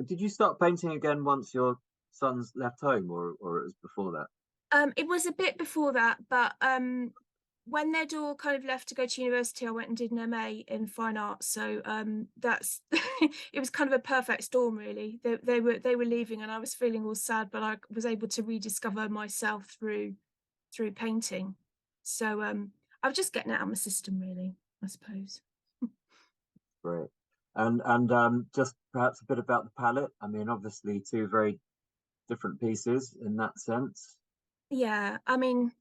Did you start painting again once your sons left home, or it was before that? It was a bit before that, but when they'd all kind of left to go to university, I went and did an MA in fine arts. So that's it was kind of a perfect storm, really. They were leaving, and I was feeling all sad, but I was able to rediscover myself through painting. So I was just getting it out of my system, really, I suppose. Great. And just perhaps a bit about the palette. I mean, obviously 2 very different pieces in that sense. Yeah, I mean,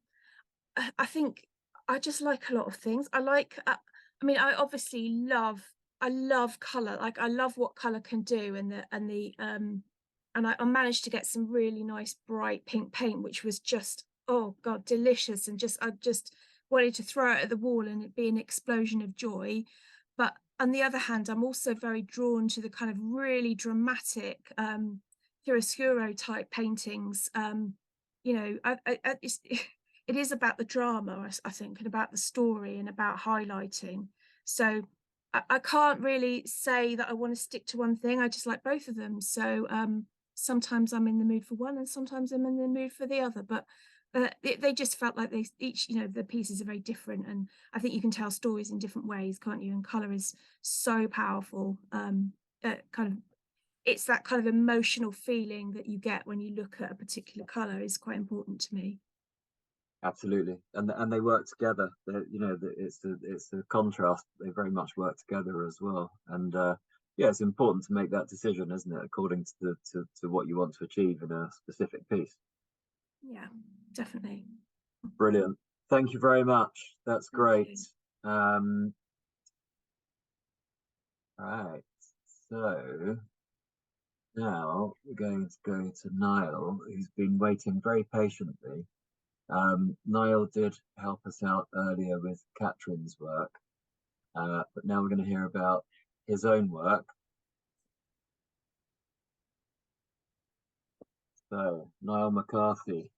I think I just like a lot of things. I like, I mean, I obviously love color. Like, I love what color can do, and I managed to get some really nice bright pink paint, which was just, oh God, delicious, and I just wanted to throw it at the wall and it be an explosion of joy. But on the other hand, I'm also very drawn to the kind of really dramatic chiaroscuro type paintings. You know, it is about the drama, I think, and about the story and about highlighting. So I can't really say that I want to stick to one thing. I just like both of them. So sometimes I'm in the mood for one and sometimes I'm in the mood for the other. But they just felt like they each, you know, the pieces are very different. And I think you can tell stories in different ways, can't you? And colour is so powerful. It's that kind of emotional feeling that you get when you look at a particular colour is quite important to me. Absolutely, and they work together. You know, it's the contrast. They very much work together as well. And yeah, it's important to make that decision, isn't it, according to to what you want to achieve in a specific piece. Yeah, definitely. Brilliant. Thank you very much. That's great. Right. So now we're going to go to Niall, who's been waiting very patiently. Niall did help us out earlier with Catrin's work, but now we're going to hear about his own work. So, Niall McCarthy,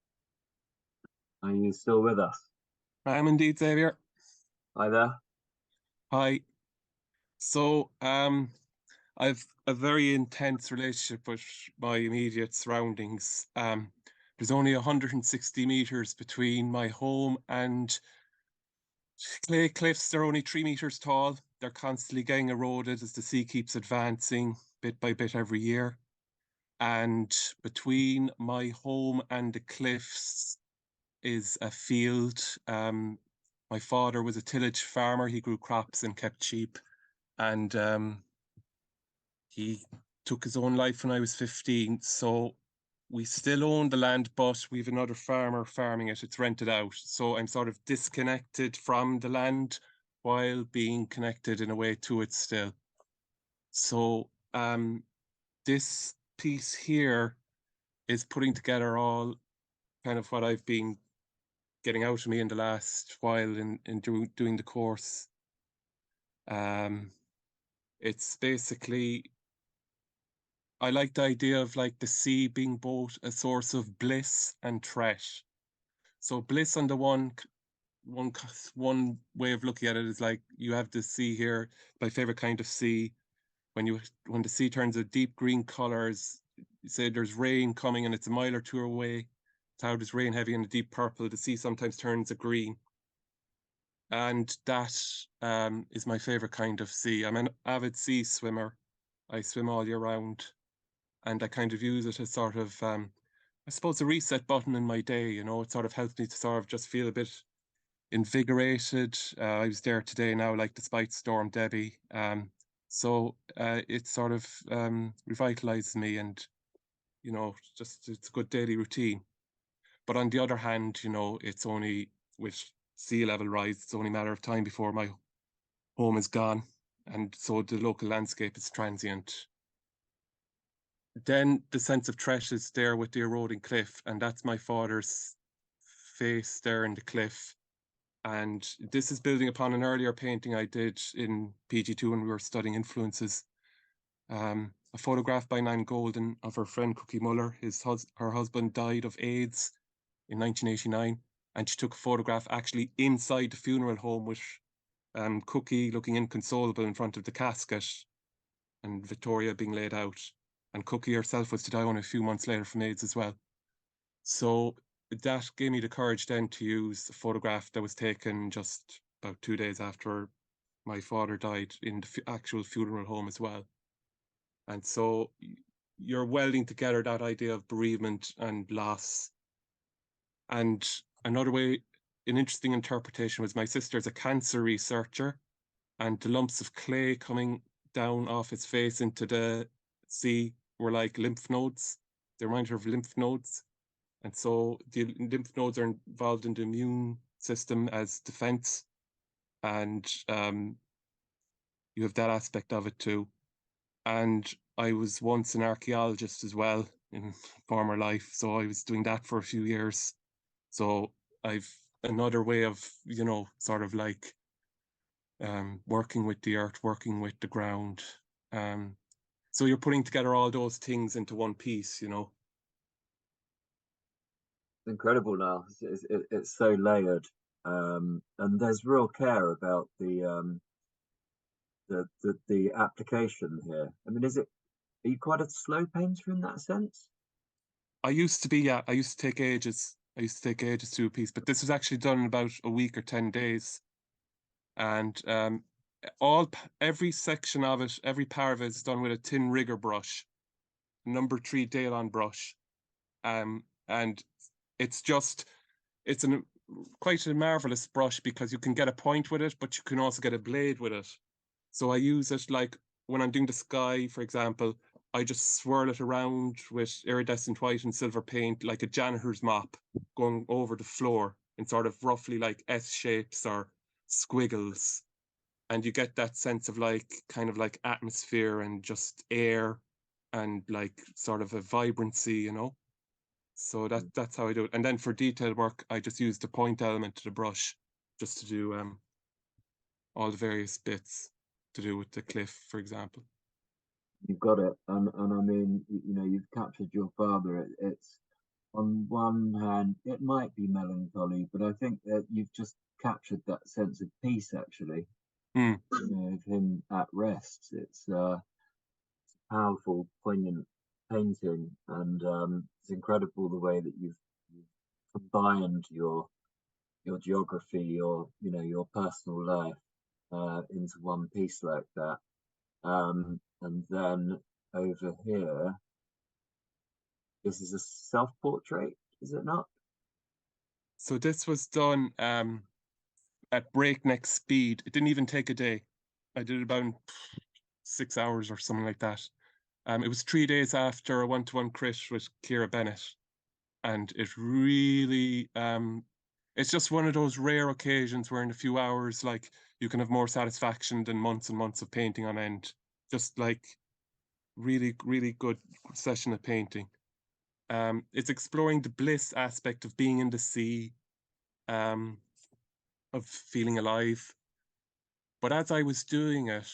are you still with us? I am indeed, Zavier. Hi there. Hi. So, I've a very intense relationship with my immediate surroundings. There's only 160 meters between my home and clay cliffs. They're only 3 meters tall. They're constantly getting eroded as the sea keeps advancing bit by bit every year. And between my home and the cliffs is a field. My father was a tillage farmer. He grew crops and kept sheep. And he took his own life when I was 15. So we still own the land, but we have another farmer farming it. It's rented out. So I'm sort of disconnected from the land while being connected in a way to it still. So this piece here is putting together all kind of what I've been getting out of me in the last while in doing the course. It's basically, I like the idea of like the sea being both a source of bliss and threat. So bliss on the one way of looking at it is like you have the sea here, my favorite kind of sea. When the sea turns a deep green colors, say there's rain coming and it's a mile or two away, cloud is rain heavy and a deep purple, the sea sometimes turns a green. And that is my favorite kind of sea. I'm an avid sea swimmer. I swim all year round. And I kind of use it as sort of, I suppose, a reset button in my day. You know, it sort of helps me to sort of just feel a bit invigorated. I was there today now, like despite Storm Debbie. So it sort of revitalizes me, and you know, just it's a good daily routine. But on the other hand, you know, it's only with sea level rise, it's only a matter of time before my home is gone, and so the local landscape is transient. Then the sense of threat is there with the eroding cliff, and that's my father's face there in the cliff. And this is building upon an earlier painting I did in PG2 when we were studying influences. A photograph by Nan Golden of her friend Cookie Muller. Her husband died of AIDS in 1989, and she took a photograph actually inside the funeral home with Cookie looking inconsolable in front of the casket and Victoria being laid out. And Cookie herself was to die only a few months later from AIDS as well. So that gave me the courage then to use a photograph that was taken just about 2 days after my father died in the actual funeral home as well. And so you're welding together that idea of bereavement and loss. And another way, an interesting interpretation was my sister's a cancer researcher, and the lumps of clay coming down off his face into the sea were like lymph nodes. They remind her of lymph nodes. And so the lymph nodes are involved in the immune system as defense. And you have that aspect of it too. And I was once an archaeologist as well in former life. So I was doing that for a few years. So I've another way of, sort of like working with the earth, working with the ground. So you're putting together all those things into one piece, It's incredible now. It's so layered, and there's real care about the application here. I mean, are you quite a slow painter in that sense? I used to be, yeah. I used to take ages. To do a piece, but this was actually done in about a week or 10 days. And every section of it, every part of it is done with a thin rigger brush, number 3 Daylon brush. And it's quite a marvelous brush because you can get a point with it, but you can also get a blade with it. So I use it like when I'm doing the sky, for example, I just swirl it around with iridescent white and silver paint like a janitor's mop going over the floor in sort of roughly like S shapes or squiggles. And you get that sense of like kind of like atmosphere and just air and like sort of a vibrancy, So that's how I do it. And then for detail work, I just use the point element to the brush just to do all the various bits to do with the cliff, for example. You've got it, and I mean, you've captured your father. It's on one hand, it might be melancholy, but I think that you've just captured that sense of peace, actually. Mm. Of him at rest. It's a powerful, poignant painting, and it's incredible the way that you've combined your geography, your personal life into one piece like that. And then over here, this is a self-portrait, is it not? So this was done at breakneck speed. It didn't even take a day. I did it about 6 hours or something like that. It was 3 days after a 1-to-1 crit with Ciara Bennett. And it really, it's just one of those rare occasions where in a few hours, like, you can have more satisfaction than months and months of painting on end. Just like really, really good session of painting. It's exploring the bliss aspect of being in the sea, of feeling alive. But as I was doing it,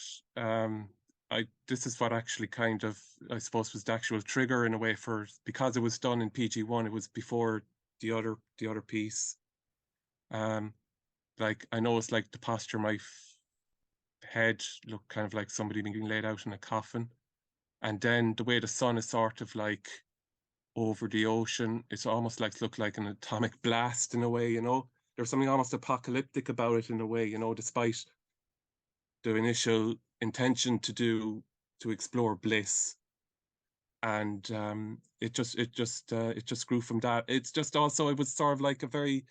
this is what actually kind of, I suppose, was the actual trigger in a way because it was done in PG1, it was before the other piece. Like I noticed like the posture of my head looked kind of like somebody being laid out in a coffin. And then the way the sun is sort of like over the ocean, it's almost like looked like an atomic blast in a way, There's something almost apocalyptic about it in a way, despite the initial intention to explore bliss. And it just grew from that. It's just also, it was sort of like a very,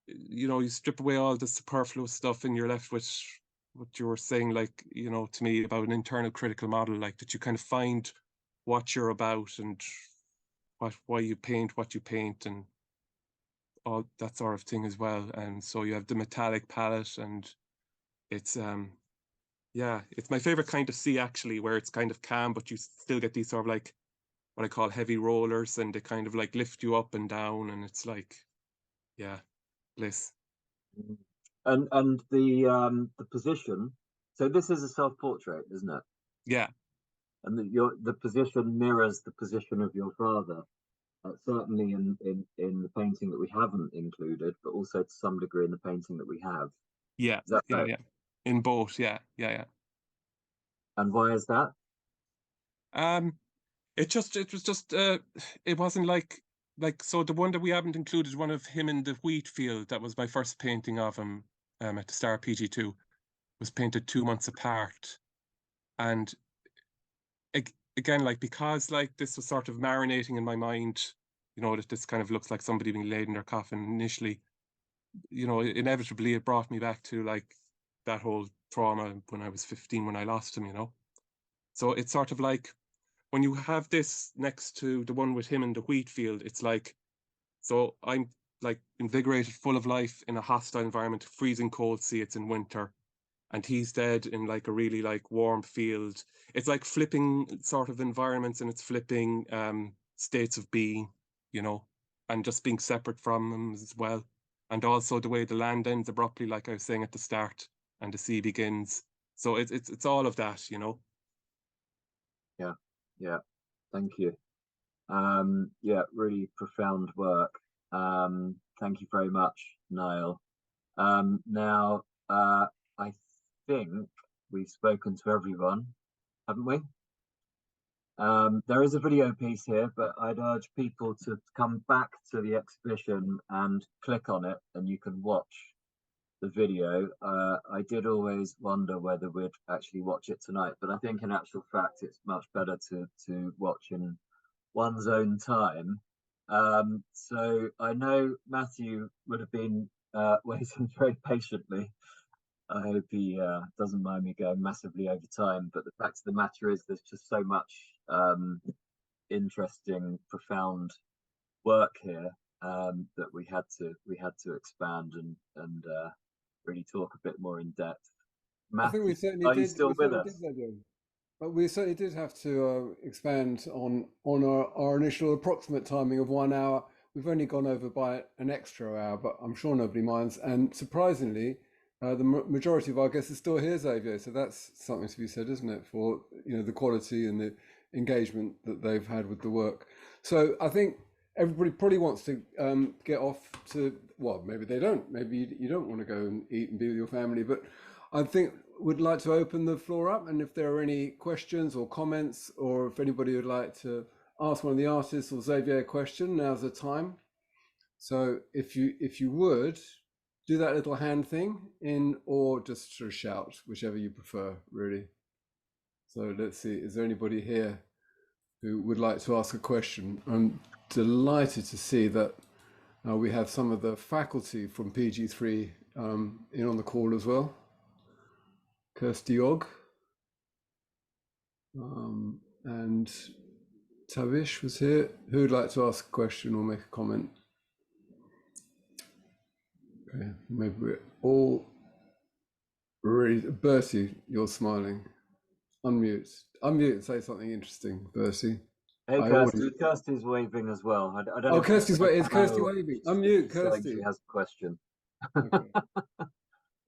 you strip away all the superfluous stuff and you're left with what you were saying, like, to me about an internal critical model, like that you kind of find what you're about and why you paint what you paint and all that sort of thing as well. And so you have the metallic palette, and it's yeah, it's my favorite kind of sea actually, where it's kind of calm, but you still get these sort of like what I call heavy rollers, and they kind of like lift you up and down, and it's like, yeah, bliss. And the position. So this is a self-portrait, isn't it? Yeah. And the position mirrors the position of your father, certainly in the painting that we haven't included, but also to some degree in the painting that we have. Yeah, is that right? Yeah. In both, yeah. And why is that? It wasn't like so the one that we haven't included, one of him in the wheat field, that was my first painting of him at the start of PG2, was painted 2 months apart. And again, like, because like this was sort of marinating in my mind, that this kind of looks like somebody being laid in their coffin initially, inevitably it brought me back to like that whole trauma when I was 15 when I lost him, So it's sort of like, when you have this next to the one with him in the wheat field, it's like, so I'm like invigorated, full of life in a hostile environment, freezing cold sea, it's in winter, and he's dead in like a really like warm field. It's like flipping sort of environments, and it's flipping states of being, and just being separate from them as well. and also the way the land ends abruptly, like I was saying at the start, and the sea begins. So it's all of that, you know. Yeah, thank you. Yeah, really profound work. Thank you very much, Niall. Now, I think we've spoken to everyone, haven't we? There is a video piece here, but I'd urge people to come back to the exhibition and click on it, and you can watch the video. I did always wonder whether we'd actually watch it tonight, but I think in actual fact it's much better to watch in one's own time. So I know Matthew would have been waiting very patiently. I hope he doesn't mind me going massively over time, but the fact of the matter is there's just so much interesting, profound work here that we had to expand and really talk a bit more in depth. Matthew, I think we certainly are did. you still with us? But we certainly did have to expand on our initial approximate timing of 1 hour. We've only gone over by an extra hour, but I'm sure nobody minds. And surprisingly, the majority of our guests are still here, Zavier. So that's something to be said, isn't it? For the quality and the engagement that they've had with the work. So I think everybody probably wants to get off to, well, maybe they don't. Maybe you don't want to go and eat and be with your family, but I think we'd like to open the floor up, and if there are any questions or comments, or if anybody would like to ask one of the artists or Zavier a question, now's the time. So if you would do that little hand thing in, or just sort of shout, whichever you prefer, really. So let's see, is there anybody here who would like to ask a question? I'm delighted to see that we have some of the faculty from PG3 in on the call as well. Kirsty Ogg and Tavish was here. Who would like to ask a question or make a comment? Okay, maybe we're all ready. Bertie, you're smiling. Unmute and say something interesting, Bertie. Hey, Kirsty. Kirsty's waving as well. I don't know. Oh, Kirsty's waving. Is Kirsty waving? Unmute, Kirsty. She has a question. Okay.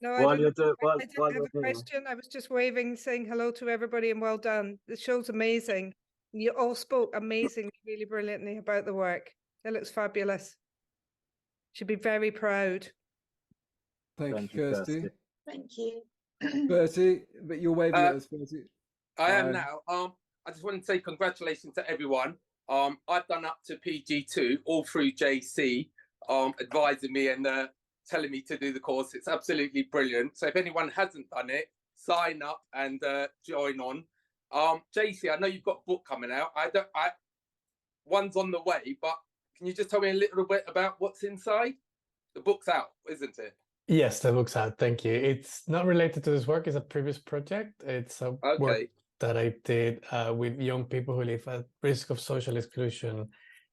No, I didn't have a question. I was just waving, saying hello to everybody and well done. The show's amazing. You all spoke amazingly, really brilliantly about the work. It looks fabulous. Should be very proud. Thank you, Kirsty. Thank you. Bertie, but you're waving at us, Bertie. I am now. I just want to say congratulations to everyone. I've done up to PG2 all through JC, advising me and telling me to do the course. It's absolutely brilliant. So if anyone hasn't done it, sign up and join on. JC, I know you've got a book coming out. One's on the way, but can you just tell me a little bit about what's inside? The book's out, isn't it? Yes, the book's out. Thank you. It's not related to this work. It's a previous project. It's a work that I did with young people who live at risk of social exclusion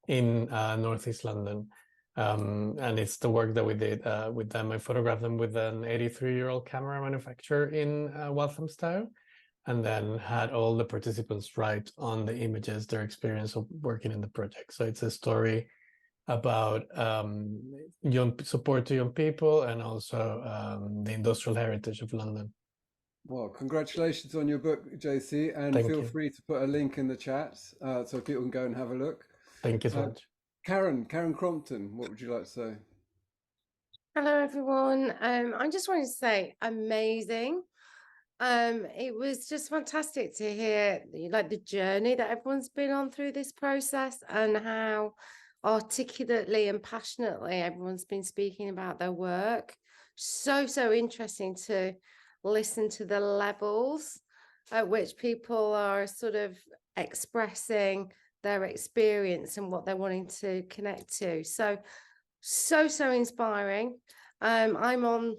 in Northeast London. And it's the work that we did with them. I photographed them with an 83-year-old camera manufacturer in Walthamstow, and then had all the participants write on the images their experience of working in the project. So it's a story about young support to young people, and also the industrial heritage of London. Well, congratulations on your book, JC, and feel free to put a link in the chat so people can go and have a look. Thank you so much. Karen Crompton, what would you like to say? Hello, everyone. I just wanted to say amazing. It was just fantastic to hear the journey that everyone's been on through this process, and how articulately and passionately everyone's been speaking about their work. So interesting to listen to the levels at which people are sort of expressing their experience and what they're wanting to connect to. So inspiring. I'm on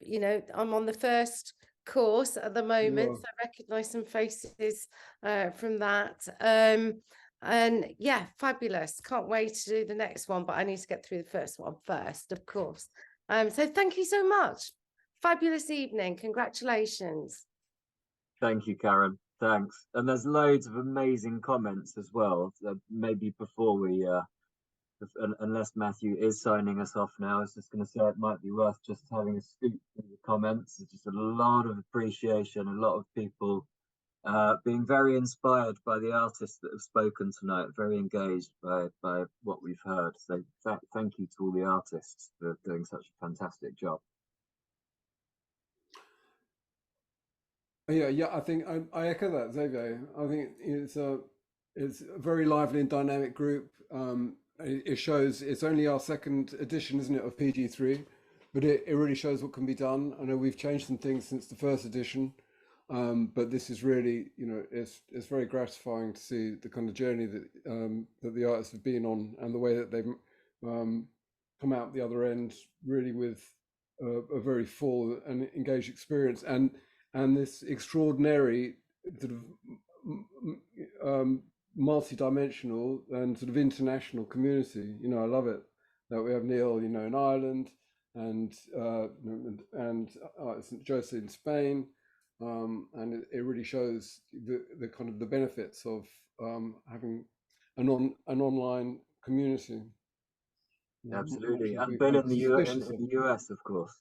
the first course at the moment, so I recognize some faces from that. And yeah, fabulous. Can't wait to do the next one, but I need to get through the first one first, of course. So thank you so much. Fabulous evening. Congratulations. Thank you, Karen. Thanks. And there's loads of amazing comments as well. Maybe before we unless Matthew is signing us off now, I was just going to say it might be worth just having a scoop through the comments. There's just a lot of appreciation, a lot of people being very inspired by the artists that have spoken tonight, very engaged by what we've heard. So thank you to all the artists for doing such a fantastic job. Yeah, I think I echo that, Zavier. I think it's a very lively and dynamic group. It shows it's only our second edition, isn't it, of PG3, but it really shows what can be done. I know we've changed some things since the first edition, but this is really, it's very gratifying to see the kind of journey that that the artists have been on, and the way that they've come out the other end really with a very full and engaged experience, and this extraordinary sort of multi-dimensional and sort of international community. I love it that we have Neil, in Ireland, and Josie in Spain, and it really shows the kind of the benefits of having an online community. Absolutely, and Bill in the US, of course.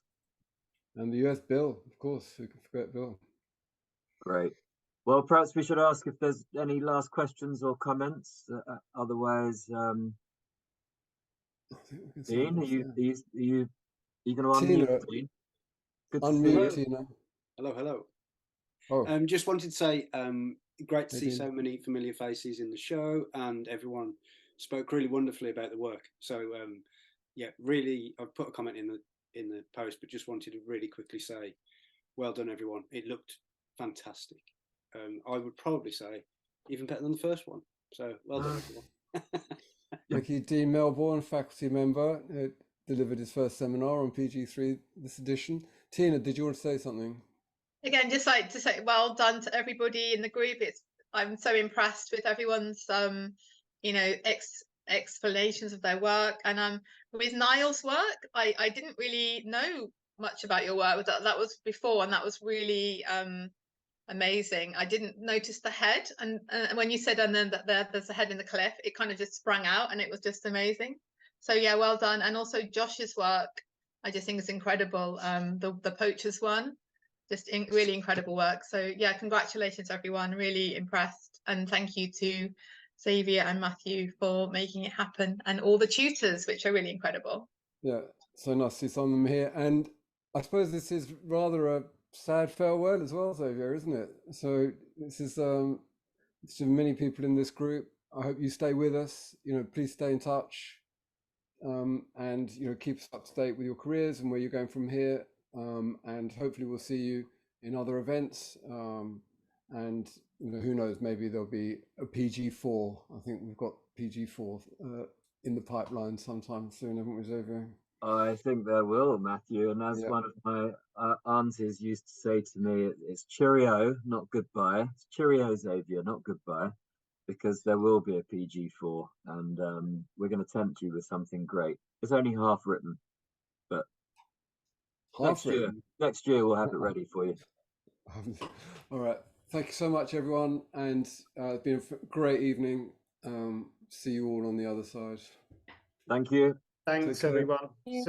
And the US, Bill, of course. Who can forget Bill? Great. Well, perhaps we should ask if there's any last questions or comments. Otherwise, Dean, are you going to unmute, Dean? Good to unmute, see you. Tina. Hello. Oh. Just wanted to say, great to Hey, see Dean. so many familiar faces in the show, and everyone spoke really wonderfully about the work. So, yeah, really, I've put a comment in the post, but just wanted to really quickly say, well done, everyone. It looked fantastic. I would probably say even better than the first one. So well done, everyone. Thank you, Dean Melbourne, faculty member, delivered his first seminar on PG3 this edition. Tina, did you want to say something? Again, just like to say well done to everybody in the group. I'm so impressed with everyone's explanations of their work, and with Niall's work, I didn't really know much about your work. That was before, and that was really amazing. I didn't notice the head, and when you said and then that there's a head in the cliff, it kind of just sprang out, and it was just amazing. So yeah, well done. And also Josh's work, I just think is incredible. The Poachers one, just really incredible work. So yeah, congratulations everyone, really impressed, and thank you to Zavier and Matthew for making it happen, and all the tutors, which are really incredible. Yeah, so nice to see some of them here. And I suppose this is rather a sad farewell as well, Zavier, isn't it? So this is to many people in this group. I hope you stay with us. Please stay in touch, and keep us up to date with your careers and where you're going from here. And hopefully we'll see you in other events. And who knows? Maybe there'll be a PG4. I think we've got PG4 in the pipeline sometime soon, haven't we, Zavier? I think there will, Matthew. And as one of my aunties used to say to me, it's cheerio, not goodbye. It's cheerio, Zavier, not goodbye, because there will be a PG4, and we're going to tempt you with something great. It's only half written, but next year we'll have it ready for you. All right. Thank you so much, everyone. And it's been a great evening. See you all on the other side. Thank you. Thanks, everyone. See you.